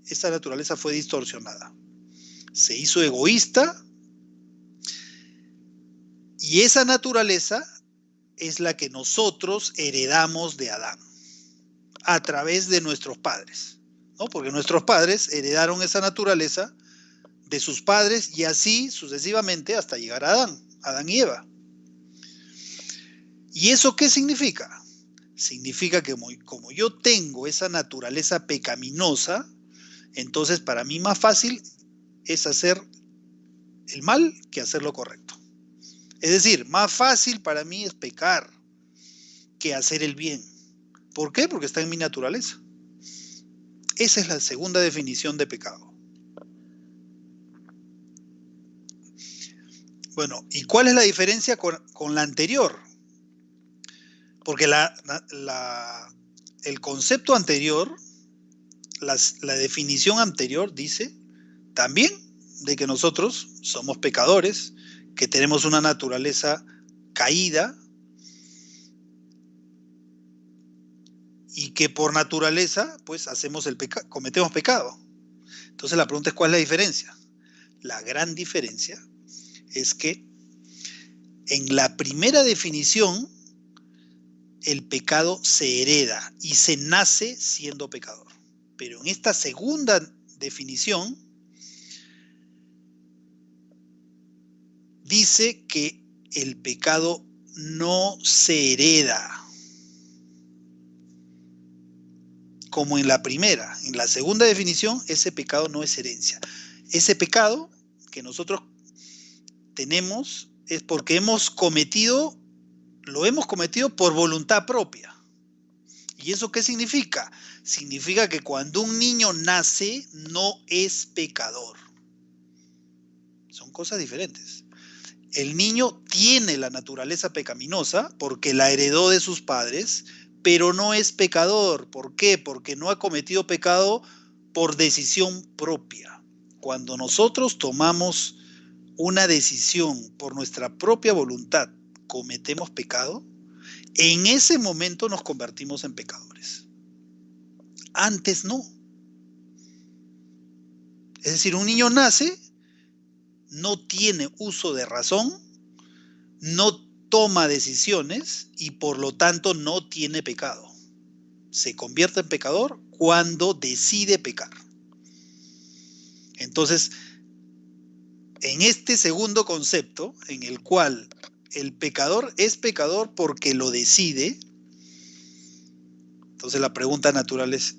esa naturaleza fue distorsionada. Se hizo egoísta y esa naturaleza es la que nosotros heredamos de Adán a través de nuestros padres, ¿no? Porque nuestros padres heredaron esa naturaleza de sus padres y así sucesivamente hasta llegar a Adán y Eva. ¿Y eso qué significa? Significa que como yo tengo esa naturaleza pecaminosa, entonces para mí más fácil es hacer el mal que hacer lo correcto. Es decir, más fácil para mí es pecar que hacer el bien. ¿Por qué? Porque está en mi naturaleza. Esa es la segunda definición de pecado. Bueno, ¿y cuál es la diferencia con la anterior? Porque el concepto anterior, la definición anterior dice también de que nosotros somos pecadores, que tenemos una naturaleza caída y que por naturaleza pues cometemos pecado. Entonces la pregunta es, ¿cuál es la diferencia? La gran diferencia es que en la primera definición el pecado se hereda y se nace siendo pecador. Pero en esta segunda definición dice que el pecado no se hereda. como en la primera. En la segunda definición, ese pecado no es herencia. Ese pecado que nosotros tenemos es porque lo hemos cometido por voluntad propia. ¿Y eso qué significa? Significa que cuando un niño nace, no es pecador. Son cosas diferentes. El niño tiene la naturaleza pecaminosa porque la heredó de sus padres, pero no es pecador. ¿Por qué? Porque no ha cometido pecado por decisión propia. Cuando nosotros tomamos una decisión por nuestra propia voluntad, cometemos pecado, en ese momento nos convertimos en pecadores. Antes no. Es decir, un niño nace, no tiene uso de razón, no toma decisiones y por lo tanto no tiene pecado. Se convierte en pecador cuando decide pecar. Entonces, en este segundo concepto, en el cual el pecador es pecador porque lo decide, entonces la pregunta natural es,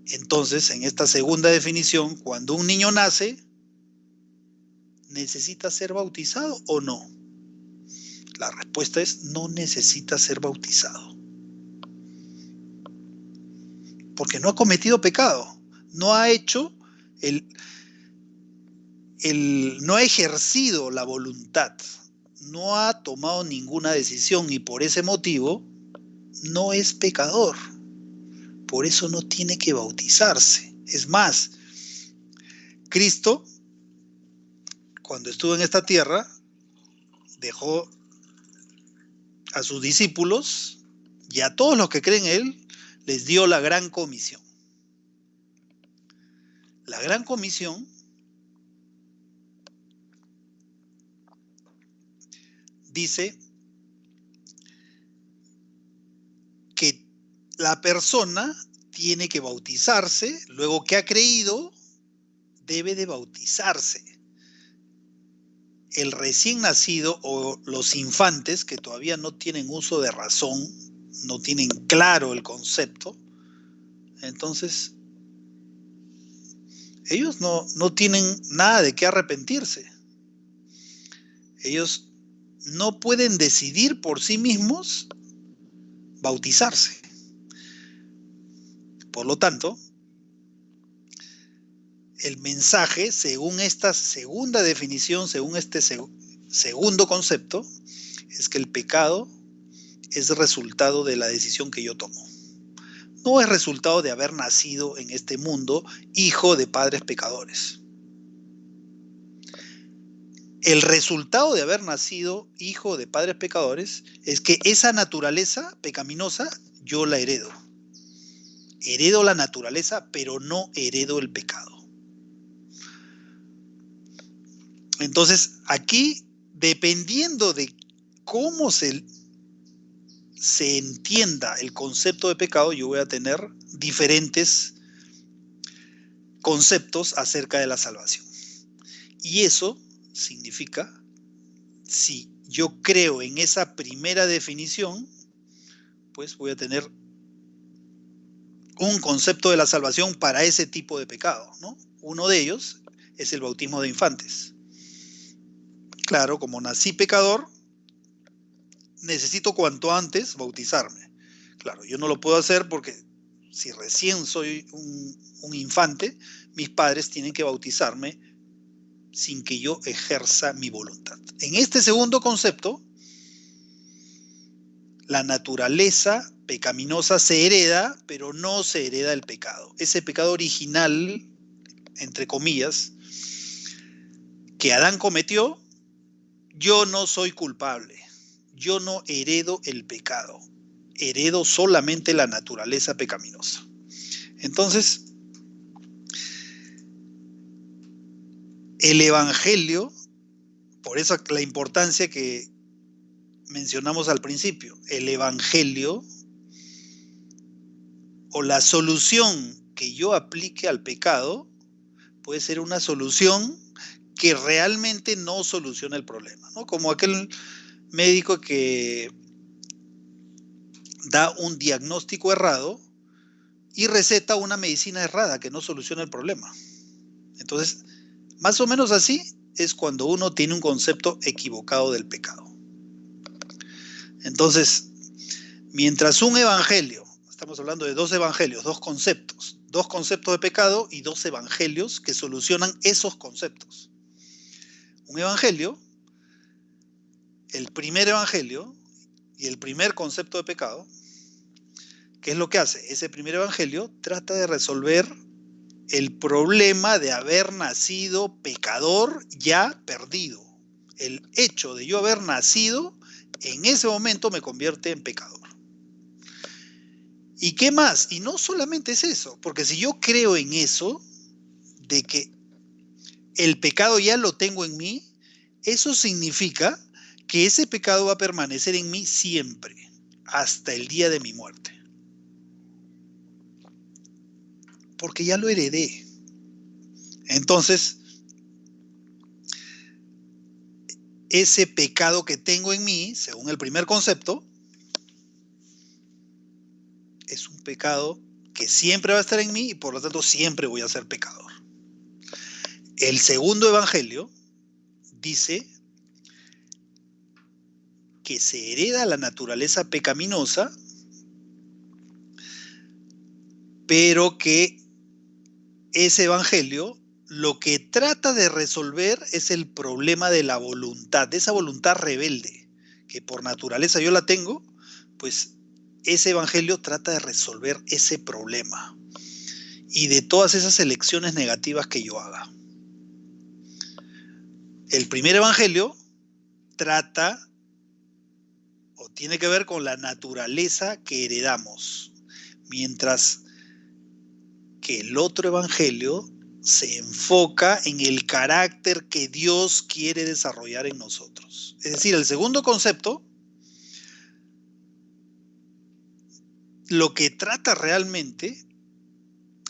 entonces, en esta segunda definición, cuando un niño nace, ¿necesita ser bautizado o no? La respuesta es, no necesita ser bautizado. Porque no ha cometido pecado, no ha hecho no ha ejercido la voluntad, no ha tomado ninguna decisión y por ese motivo no es pecador. Por eso no tiene que bautizarse. Es más, Cristo, cuando estuvo en esta tierra, dejó a sus discípulos y a todos los que creen en Él, les dio la gran comisión. La gran comisión dice que la persona tiene que bautizarse, luego que ha creído, debe de bautizarse. El recién nacido o los infantes que todavía no tienen uso de razón, no tienen claro el concepto, entonces ellos no tienen nada de qué arrepentirse. Ellos no pueden decidir por sí mismos bautizarse. Por lo tanto, el mensaje, según esta segunda definición, según este segundo concepto, es que el pecado es resultado de la decisión que yo tomo. No es resultado de haber nacido en este mundo hijo de padres pecadores. El resultado de haber nacido hijo de padres pecadores es que esa naturaleza pecaminosa yo la heredo. Heredo la naturaleza, pero no heredo el pecado. Entonces, aquí, dependiendo de cómo se entienda el concepto de pecado, yo voy a tener diferentes conceptos acerca de la salvación. Y eso significa, si yo creo en esa primera definición, pues voy a tener un concepto de la salvación para ese tipo de pecado, ¿no? Uno de ellos es el bautismo de infantes. Claro, como nací pecador, necesito cuanto antes bautizarme. Claro, yo no lo puedo hacer porque si recién soy un infante, mis padres tienen que bautizarme sin que yo ejerza mi voluntad. En este segundo concepto, la naturaleza pecaminosa se hereda, pero no se hereda el pecado. Ese pecado original, entre comillas, que Adán cometió, yo no soy culpable. Yo no heredo el pecado. Heredo solamente la naturaleza pecaminosa. Entonces, el Evangelio, por eso la importancia que mencionamos al principio, el Evangelio o la solución que yo aplique al pecado puede ser una solución que realmente no soluciona el problema, ¿no? Como aquel médico que da un diagnóstico errado y receta una medicina errada que no soluciona el problema. Entonces, más o menos así es cuando uno tiene un concepto equivocado del pecado. Entonces, mientras un evangelio, estamos hablando de dos evangelios, dos conceptos de pecado y dos evangelios que solucionan esos conceptos. Un evangelio, el primer evangelio y el primer concepto de pecado, ¿qué es lo que hace? Ese primer evangelio trata de resolver el problema de haber nacido pecador ya perdido. El hecho de yo haber nacido en ese momento me convierte en pecador. ¿Y qué más? Y no solamente es eso, porque si yo creo en eso, de que el pecado ya lo tengo en mí, eso significa que ese pecado va a permanecer en mí siempre, hasta el día de mi muerte. Porque ya lo heredé. Entonces, ese pecado que tengo en mí, según el primer concepto, es un pecado que siempre va a estar en mí y por lo tanto siempre voy a ser pecador. El segundo evangelio dice que se hereda la naturaleza pecaminosa, pero que ese evangelio lo que trata de resolver es el problema de la voluntad, de esa voluntad rebelde, que por naturaleza yo la tengo, pues ese evangelio trata de resolver ese problema y de todas esas elecciones negativas que yo haga. El primer evangelio trata o tiene que ver con la naturaleza que heredamos, mientras que el otro evangelio se enfoca en el carácter que Dios quiere desarrollar en nosotros. Es decir, el segundo concepto lo que trata realmente,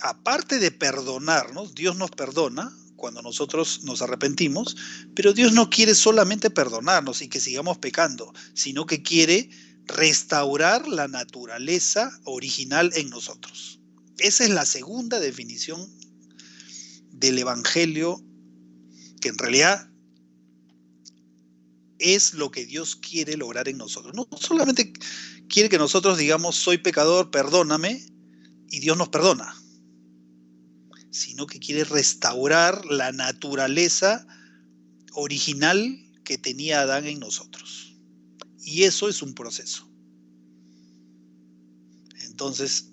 aparte de perdonarnos, Dios nos perdona cuando nosotros nos arrepentimos, pero Dios no quiere solamente perdonarnos y que sigamos pecando, sino que quiere restaurar la naturaleza original en nosotros. Esa es la segunda definición del evangelio, que en realidad es lo que Dios quiere lograr en nosotros. No solamente quiere que nosotros digamos, soy pecador, perdóname, y Dios nos perdona, sino que quiere restaurar la naturaleza original que tenía Adán en nosotros. Y eso es un proceso. Entonces,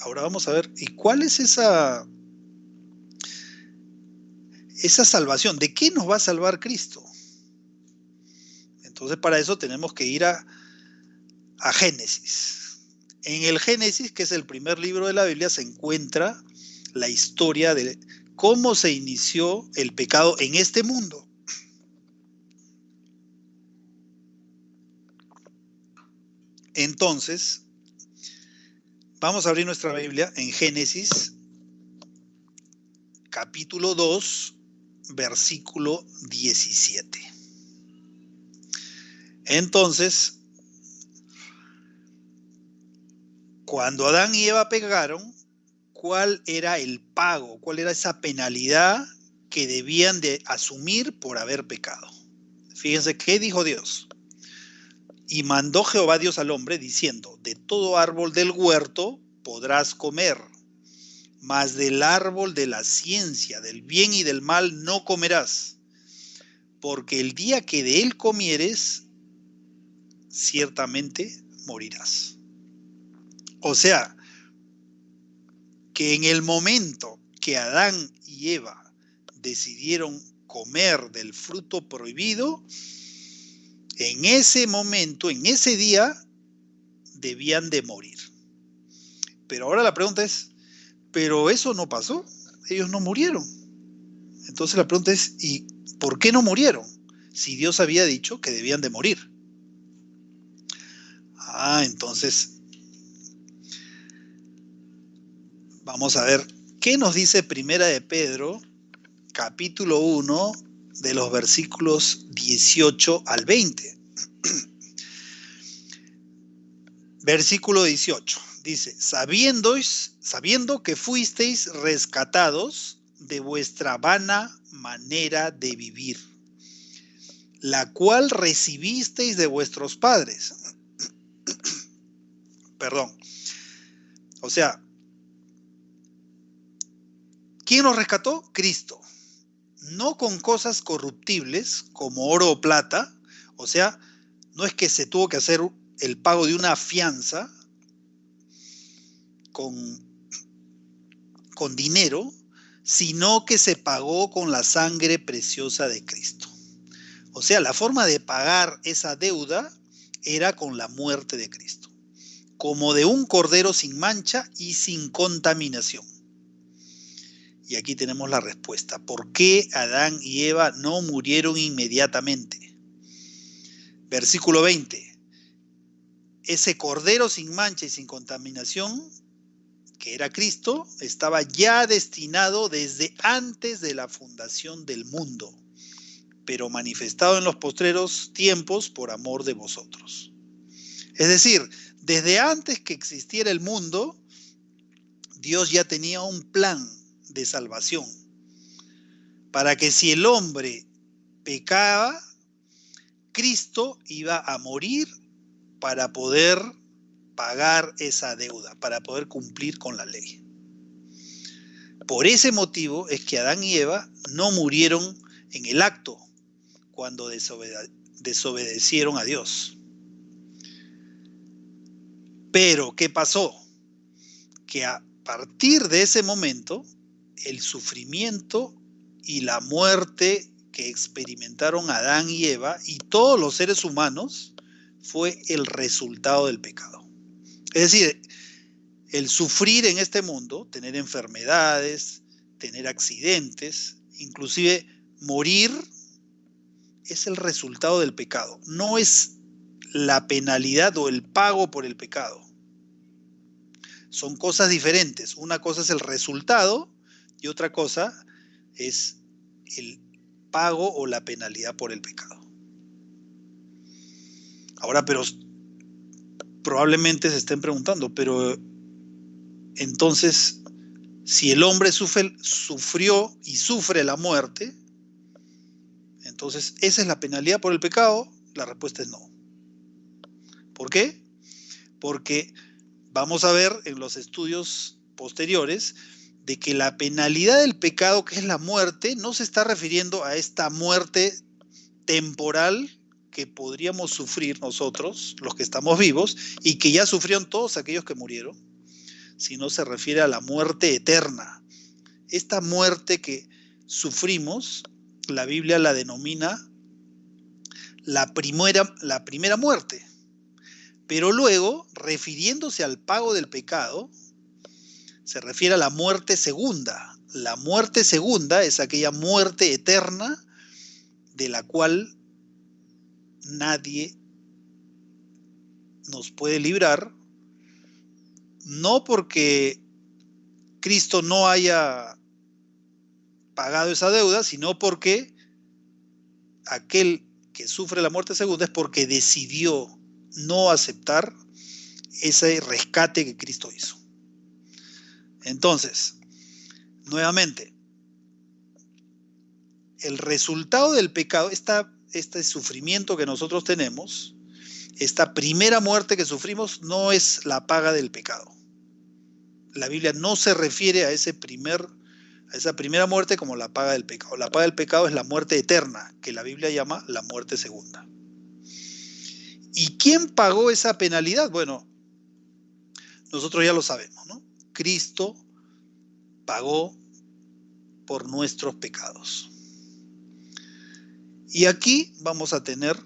ahora vamos a ver, ¿y cuál es esa salvación? ¿De qué nos va a salvar Cristo? Entonces, para eso tenemos que ir a Génesis. En el Génesis, que es el primer libro de la Biblia, se encuentra la historia de cómo se inició el pecado en este mundo. Entonces, vamos a abrir nuestra Biblia en Génesis, capítulo 2, versículo 17. Entonces, cuando Adán y Eva pecaron, ¿cuál era el pago? ¿Cuál era esa penalidad que debían de asumir por haber pecado? Fíjense qué dijo Dios. Y mandó Jehová Dios al hombre diciendo, de todo árbol del huerto podrás comer, mas del árbol de la ciencia, del bien y del mal no comerás, porque el día que de él comieres, ciertamente morirás. O sea, que en el momento que Adán y Eva decidieron comer del fruto prohibido, en ese momento, en ese día, debían de morir. Pero ahora la pregunta es, ¿pero eso no pasó? Ellos no murieron. Entonces la pregunta es, ¿y por qué no murieron? Si Dios había dicho que debían de morir. Entonces, vamos a ver qué nos dice Primera de Pedro, capítulo 1, de los versículos 18 al 20. Versículo 18. Dice, sabiendo que fuisteis rescatados de vuestra vana manera de vivir, la cual recibisteis de vuestros padres. Perdón. O sea, ¿quién nos rescató? Cristo. No con cosas corruptibles como oro o plata. O sea, no es que se tuvo que hacer el pago de una fianza con dinero, sino que se pagó con la sangre preciosa de Cristo. O sea, la forma de pagar esa deuda era con la muerte de Cristo, como de un cordero sin mancha y sin contaminación. Y aquí tenemos la respuesta. ¿Por qué Adán y Eva no murieron inmediatamente? Versículo 20. Ese cordero sin mancha y sin contaminación, que era Cristo, estaba ya destinado desde antes de la fundación del mundo, pero manifestado en los postreros tiempos por amor de vosotros. Es decir, desde antes que existiera el mundo, Dios ya tenía un plan de salvación para que si el hombre pecaba, Cristo iba a morir para poder pagar esa deuda, para poder cumplir con la ley. Por ese motivo es que Adán y Eva no murieron en el acto cuando desobedecieron a Dios. Pero, ¿qué pasó? Que a partir de ese momento, el sufrimiento y la muerte que experimentaron Adán y Eva y todos los seres humanos fue el resultado del pecado. Es decir, el sufrir en este mundo, tener enfermedades, tener accidentes, inclusive morir, es el resultado del pecado. No es la penalidad o el pago por el pecado. Son cosas diferentes. Una cosa es el resultado y otra cosa es el pago o la penalidad por el pecado. Ahora, pero probablemente se estén preguntando, pero entonces, si el hombre sufrió y sufre la muerte, entonces, ¿esa es la penalidad por el pecado? La respuesta es no. ¿Por qué? Porque vamos a ver en los estudios posteriores de que la penalidad del pecado, que es la muerte, no se está refiriendo a esta muerte temporal que podríamos sufrir nosotros, los que estamos vivos, y que ya sufrieron todos aquellos que murieron, sino se refiere a la muerte eterna. Esta muerte que sufrimos, la Biblia la denomina la primera muerte. Pero luego, refiriéndose al pago del pecado, se refiere a la muerte segunda. La muerte segunda es aquella muerte eterna de la cual nadie nos puede librar, no porque Cristo no haya pagado esa deuda, sino porque aquel que sufre la muerte segunda es porque decidió no aceptar ese rescate que Cristo hizo. Entonces, nuevamente, el resultado del pecado, este sufrimiento que nosotros tenemos, esta primera muerte que sufrimos, no es la paga del pecado. La Biblia no se refiere a esa primera muerte como la paga del pecado. La paga del pecado es la muerte eterna, que la Biblia llama la muerte segunda. ¿Y quién pagó esa penalidad? Bueno, nosotros ya lo sabemos, ¿no? Cristo pagó por nuestros pecados. Y aquí vamos a tener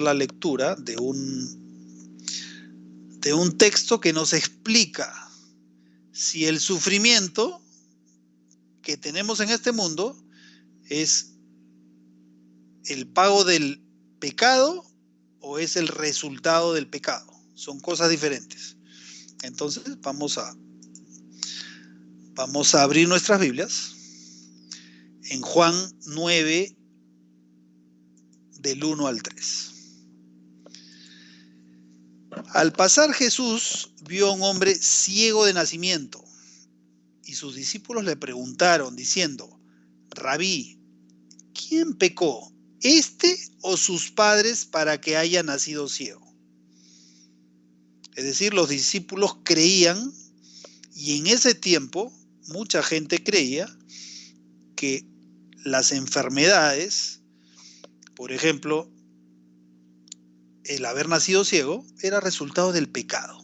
la lectura de un texto que nos explica si el sufrimiento que tenemos en este mundo es el pago del pecado o es el resultado del pecado. Son cosas diferentes. Entonces vamos a abrir nuestras Biblias en Juan 9, del 1 al 3. Al pasar Jesús vio a un hombre ciego de nacimiento y sus discípulos le preguntaron diciendo: Rabí, ¿quién pecó, este o sus padres, para que haya nacido ciego? Es decir, los discípulos creían, y en ese tiempo mucha gente creía, que las enfermedades, por ejemplo, el haber nacido ciego, era resultado del pecado,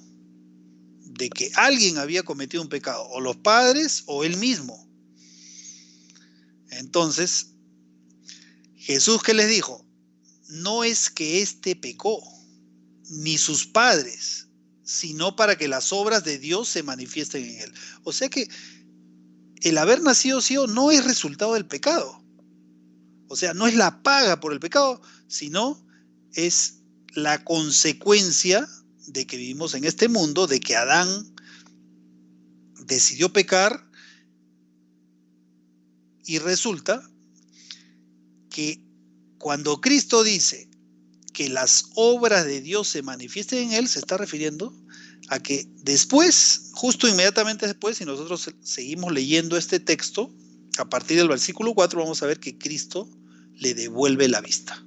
de que alguien había cometido un pecado, o los padres o él mismo. Entonces, Jesús, ¿qué les dijo? No es que éste pecó, ni sus padres, sino para que las obras de Dios se manifiesten en él. O sea que el haber nacido ciego no es resultado del pecado. O sea, no es la paga por el pecado, sino es la consecuencia de que vivimos en este mundo, de que Adán decidió pecar, y resulta que cuando Cristo dice que las obras de Dios se manifiesten en él, se está refiriendo a que después, justo inmediatamente después, si nosotros seguimos leyendo este texto, a partir del versículo 4 vamos a ver que Cristo le devuelve la vista.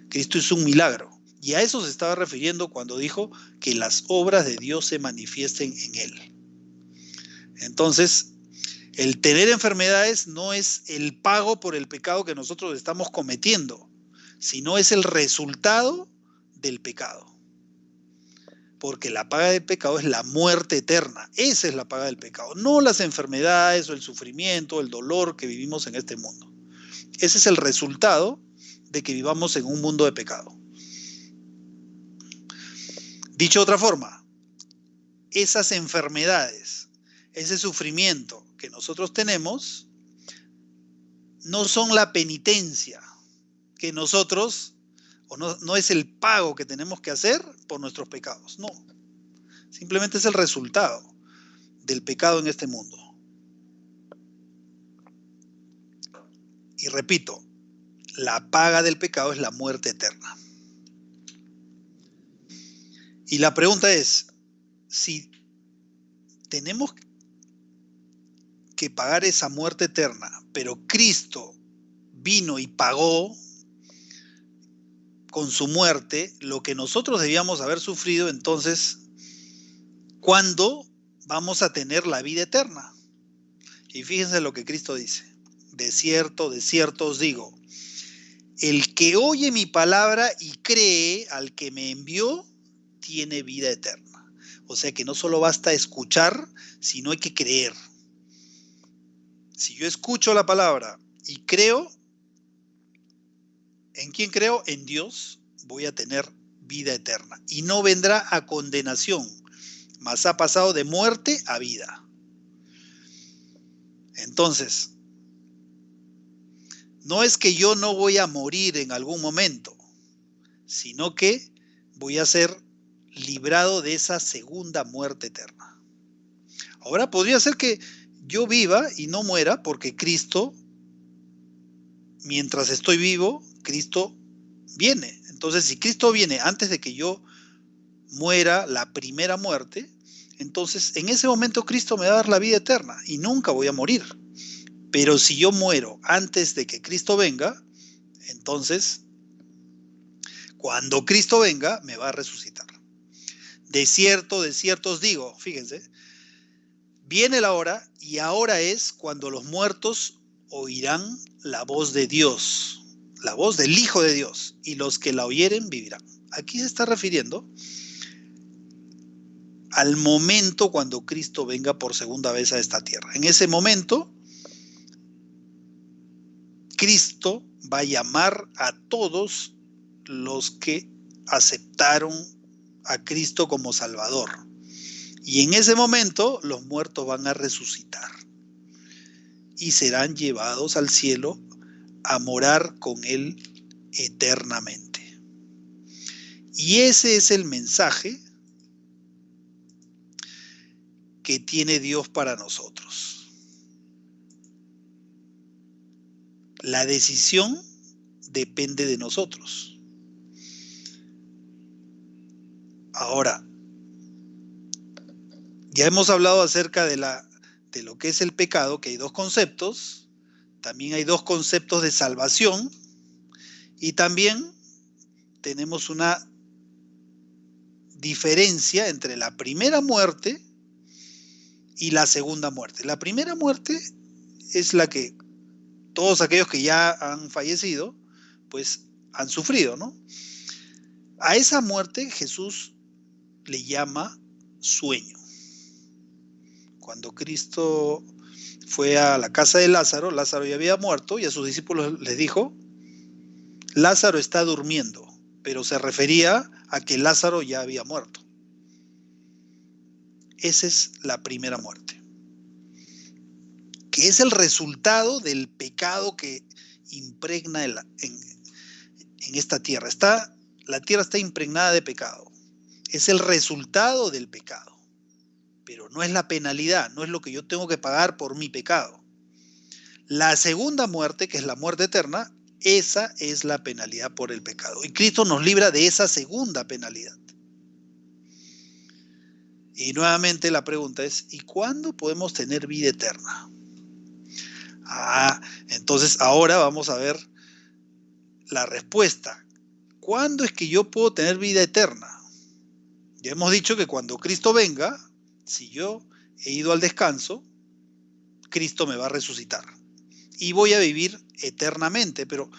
Cristo hizo un milagro, y a eso se estaba refiriendo cuando dijo que las obras de Dios se manifiesten en él. Entonces, el tener enfermedades no es el pago por el pecado que nosotros estamos cometiendo, sino es el resultado del pecado. Porque la paga del pecado es la muerte eterna. Esa es la paga del pecado, no las enfermedades o el sufrimiento, el dolor que vivimos en este mundo. Ese es el resultado de que vivamos en un mundo de pecado. Dicho de otra forma, esas enfermedades, ese sufrimiento que nosotros tenemos, no son la penitencia que nosotros, o no es el pago que tenemos que hacer por nuestros pecados, no. Simplemente es el resultado del pecado en este mundo. Y repito, la paga del pecado es la muerte eterna. Y la pregunta es, si tenemos que pagar esa muerte eterna, pero Cristo vino y pagó con su muerte lo que nosotros debíamos haber sufrido, entonces, ¿cuándo vamos a tener la vida eterna? Y fíjense lo que Cristo dice: de cierto os digo, el que oye mi palabra y cree al que me envió, tiene vida eterna. O sea que no solo basta escuchar, sino hay que creer. Si yo escucho la palabra y creo, ¿en quién creo? En Dios, voy a tener vida eterna. Y no vendrá a condenación, mas ha pasado de muerte a vida. Entonces, no es que yo no voy a morir en algún momento, sino que voy a ser librado de esa segunda muerte eterna. Ahora podría ser que yo viva y no muera, porque Cristo, mientras estoy vivo, Cristo viene. Entonces, si Cristo viene antes de que yo muera la primera muerte, entonces en ese momento Cristo me va a dar la vida eterna y nunca voy a morir. Pero si yo muero antes de que Cristo venga, entonces cuando Cristo venga me va a resucitar. De cierto os digo, fíjense, viene la hora, y ahora es cuando los muertos oirán la voz de Dios, la voz del Hijo de Dios, y los que la oyeren vivirán. Aquí se está refiriendo al momento cuando Cristo venga por segunda vez a esta tierra. En ese momento, Cristo va a llamar a todos los que aceptaron a Cristo como Salvador. Y en ese momento los muertos van a resucitar y serán llevados al cielo a morar con Él eternamente. Y ese es el mensaje que tiene Dios para nosotros. La decisión depende de nosotros. Ahora, Ya hemos hablado acerca de lo que es el pecado, que hay dos conceptos. También hay dos conceptos de salvación. Y también tenemos una diferencia entre la primera muerte y la segunda muerte. La primera muerte es la que todos aquellos que ya han fallecido, pues han sufrido, ¿no? A esa muerte Jesús le llama sueño. Cuando Cristo fue a la casa de Lázaro, Lázaro ya había muerto y a sus discípulos les dijo, Lázaro está durmiendo, pero se refería a que Lázaro ya había muerto. Esa es la primera muerte, que es el resultado del pecado que impregna en esta tierra. La tierra está impregnada de pecado. Es el resultado del pecado, pero no es la penalidad, no es lo que yo tengo que pagar por mi pecado. La segunda muerte, que es la muerte eterna, esa es la penalidad por el pecado. Y Cristo nos libra de esa segunda penalidad. Y nuevamente la pregunta es, ¿y cuándo podemos tener vida eterna? Entonces ahora vamos a ver la respuesta. ¿Cuándo es que yo puedo tener vida eterna? Ya hemos dicho que cuando Cristo venga, si yo he ido al descanso, Cristo me va a resucitar y voy a vivir eternamente. Pero,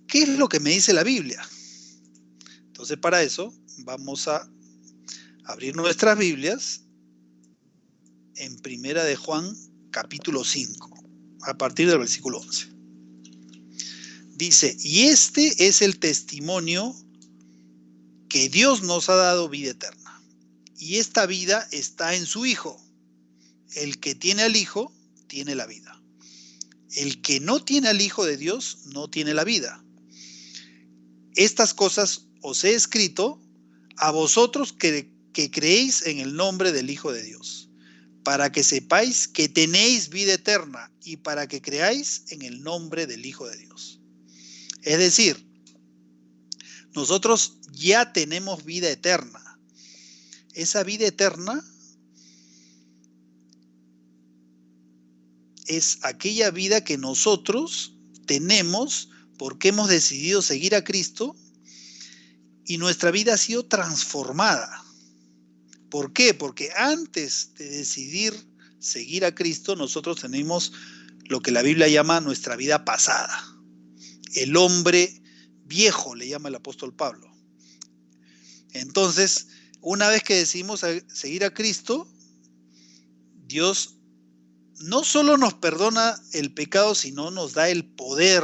¿qué es lo que me dice la Biblia? Entonces, para eso vamos a abrir nuestras Biblias en Primera de Juan, capítulo 5, a partir del versículo 11. Dice, y este es el testimonio que Dios nos ha dado vida eterna. Y esta vida está en su Hijo. El que tiene al Hijo, tiene la vida. El que no tiene al Hijo de Dios, no tiene la vida. Estas cosas os he escrito a vosotros que creéis en el nombre del Hijo de Dios, para que sepáis que tenéis vida eterna y para que creáis en el nombre del Hijo de Dios. Es decir, nosotros ya tenemos vida eterna. Esa vida eterna es aquella vida que nosotros tenemos porque hemos decidido seguir a Cristo y nuestra vida ha sido transformada. ¿Por qué? Porque antes de decidir seguir a Cristo, nosotros tenemos lo que la Biblia llama nuestra vida pasada. El hombre viejo, le llama el apóstol Pablo. Entonces, una vez que decidimos seguir a Cristo, Dios no solo nos perdona el pecado, sino nos da el poder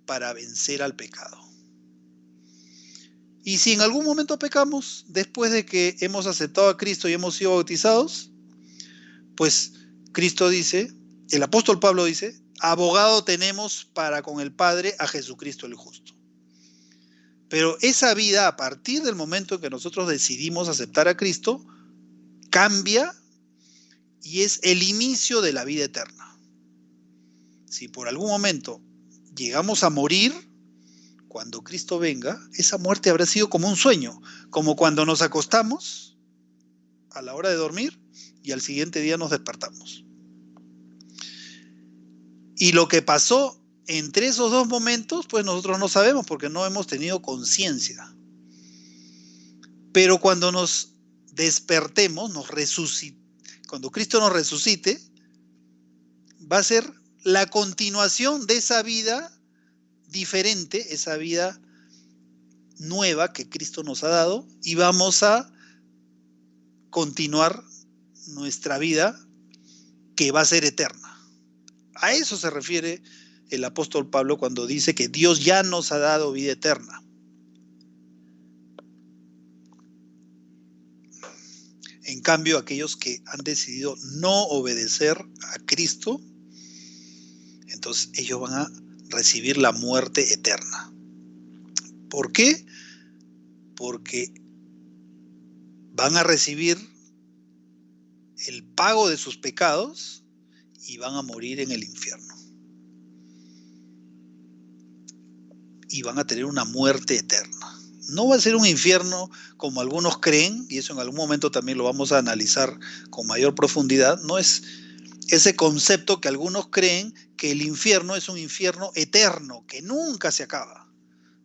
para vencer al pecado. Y si en algún momento pecamos, después de que hemos aceptado a Cristo y hemos sido bautizados, pues Cristo dice, el apóstol Pablo dice, abogado tenemos para con el Padre a Jesucristo el justo. Pero esa vida, a partir del momento en que nosotros decidimos aceptar a Cristo, cambia y es el inicio de la vida eterna. Si por algún momento llegamos a morir, cuando Cristo venga, esa muerte habrá sido como un sueño, como cuando nos acostamos a la hora de dormir y al siguiente día nos despertamos. Y lo que pasó entre esos dos momentos, pues nosotros no sabemos porque no hemos tenido conciencia. Pero cuando nos despertemos, cuando Cristo nos resucite, va a ser la continuación de esa vida diferente, esa vida nueva que Cristo nos ha dado, y vamos a continuar nuestra vida que va a ser eterna. A eso se refiere el apóstol Pablo cuando dice que Dios ya nos ha dado vida eterna. En cambio, aquellos que han decidido no obedecer a Cristo, entonces ellos van a recibir la muerte eterna. ¿Por qué? Porque van a recibir el pago de sus pecados y van a morir en el infierno. Y van a tener una muerte eterna. No va a ser un infierno como algunos creen, y eso en algún momento también lo vamos a analizar con mayor profundidad. No es ese concepto que algunos creen, que el infierno es un infierno eterno, que nunca se acaba.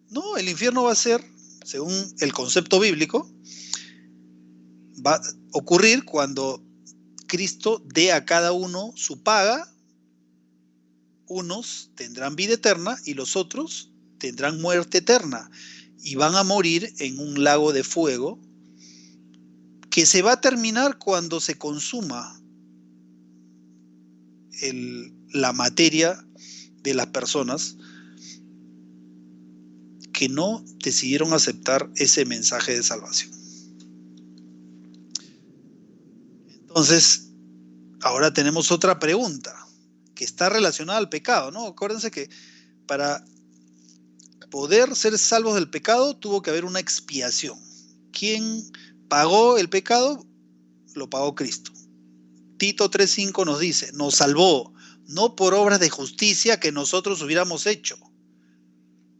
No, el infierno va a ser, según el concepto bíblico, va a ocurrir cuando Cristo dé a cada uno su paga. Unos tendrán vida eterna y los otros tendrán muerte eterna y van a morir en un lago de fuego que se va a terminar cuando se consuma la materia de las personas que no decidieron aceptar ese mensaje de salvación. Entonces, ahora tenemos otra pregunta que está relacionada al pecado, ¿no? Acuérdense que para poder ser salvos del pecado tuvo que haber una expiación. ¿Quién pagó el pecado? Lo pagó Cristo. Tito 3:5 nos dice, nos salvó, no por obras de justicia que nosotros hubiéramos hecho.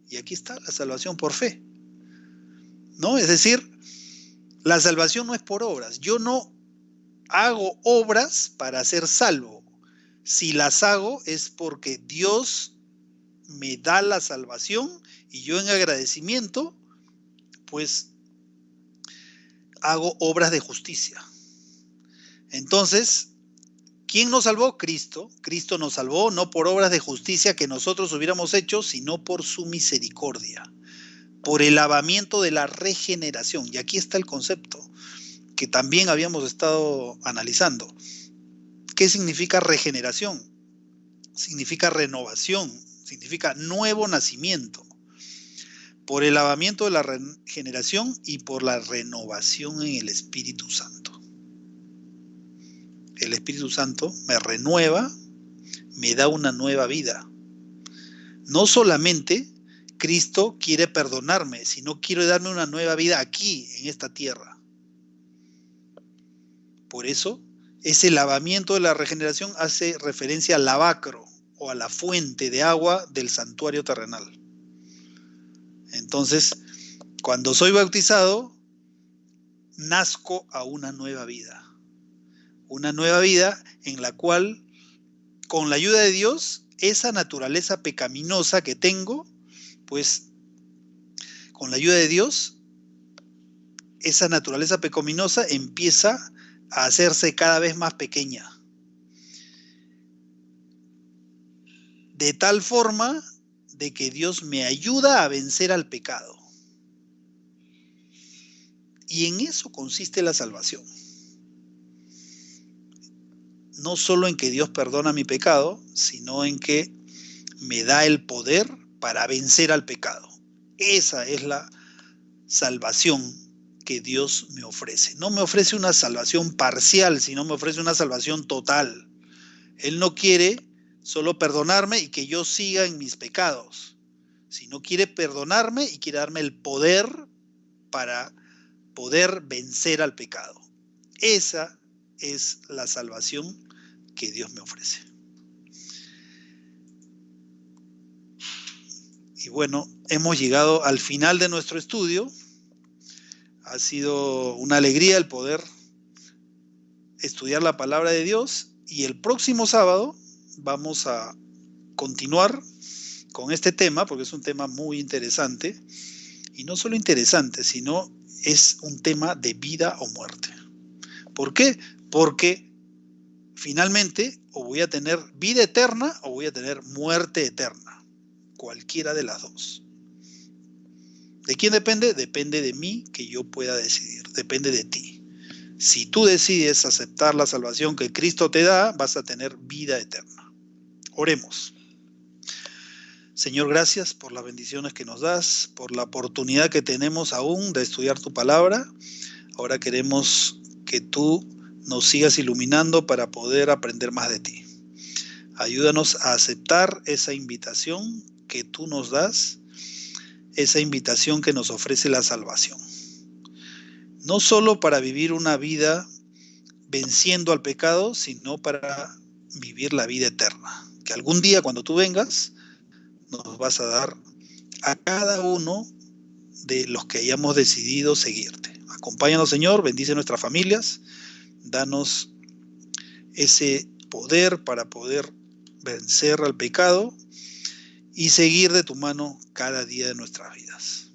Y aquí está la salvación por fe, ¿no? Es decir, la salvación no es por obras. Yo no hago obras para ser salvo. Si las hago es porque Dios me da la salvación y yo en agradecimiento, pues hago obras de justicia. Entonces, ¿quién nos salvó? Cristo. Cristo nos salvó no por obras de justicia que nosotros hubiéramos hecho, sino por su misericordia, por el lavamiento de la regeneración. Y aquí está el concepto que también habíamos estado analizando. ¿Qué significa regeneración? Significa renovación, significa nuevo nacimiento. Por el lavamiento de la regeneración y por la renovación en el Espíritu Santo. El Espíritu Santo me renueva, me da una nueva vida. No solamente Cristo quiere perdonarme, sino quiere darme una nueva vida aquí, en esta tierra. Por eso, ese lavamiento de la regeneración hace referencia al lavacro o a la fuente de agua del santuario terrenal. Entonces, cuando soy bautizado, nazco a una nueva vida. Una nueva vida en la cual, con la ayuda de Dios, esa naturaleza pecaminosa que tengo, pues, con la ayuda de Dios, esa naturaleza pecaminosa empieza a hacerse cada vez más pequeña. De tal forma de que Dios me ayuda a vencer al pecado. Y en eso consiste la salvación. No solo en que Dios perdona mi pecado, sino en que me da el poder para vencer al pecado. Esa es la salvación que Dios me ofrece. No me ofrece una salvación parcial, sino me ofrece una salvación total. Él no quiere solo perdonarme y que yo siga en mis pecados, sino quiere perdonarme y quiere darme el poder para poder vencer al pecado. Esa es la salvación que Dios me ofrece. Y bueno, hemos llegado al final de nuestro estudio. Ha sido una alegría el poder estudiar la palabra de Dios y el próximo sábado vamos a continuar con este tema porque es un tema muy interesante y no solo interesante, sino es un tema de vida o muerte. ¿Por qué? Porque finalmente o voy a tener vida eterna o voy a tener muerte eterna, cualquiera de las dos. ¿De quién depende? Depende de mí que yo pueda decidir, depende de ti. Si tú decides aceptar la salvación que Cristo te da, vas a tener vida eterna. Oremos. Señor, gracias por las bendiciones que nos das, por la oportunidad que tenemos aún de estudiar tu palabra. Ahora queremos que tú nos sigas iluminando para poder aprender más de ti. Ayúdanos a aceptar esa invitación que tú nos das, esa invitación que nos ofrece la salvación. No solo para vivir una vida venciendo al pecado, sino para vivir la vida eterna. Que algún día cuando tú vengas, nos vas a dar a cada uno de los que hayamos decidido seguirte. Acompáñanos, Señor, bendice nuestras familias, danos ese poder para poder vencer al pecado y seguir de tu mano cada día de nuestras vidas.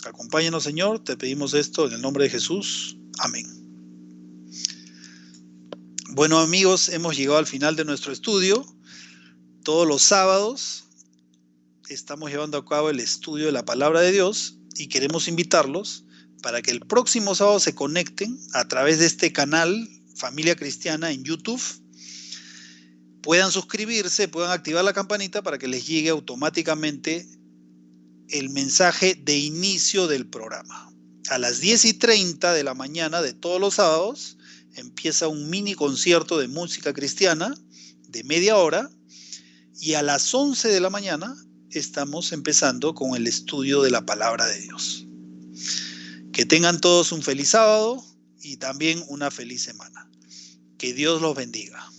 Acompáñanos, Señor, te pedimos esto en el nombre de Jesús. Amén. Bueno, amigos, hemos llegado al final de nuestro estudio. Todos los sábados estamos llevando a cabo el estudio de la palabra de Dios y queremos invitarlos para que el próximo sábado se conecten a través de este canal Familia Cristiana en YouTube. Puedan suscribirse, puedan activar la campanita para que les llegue automáticamente el mensaje de inicio del programa. A las 10:30 de la mañana de todos los sábados empieza un mini concierto de música cristiana de media hora y a las 11 de la mañana estamos empezando con el estudio de la palabra de Dios. Que tengan todos un feliz sábado y también una feliz semana. Que Dios los bendiga.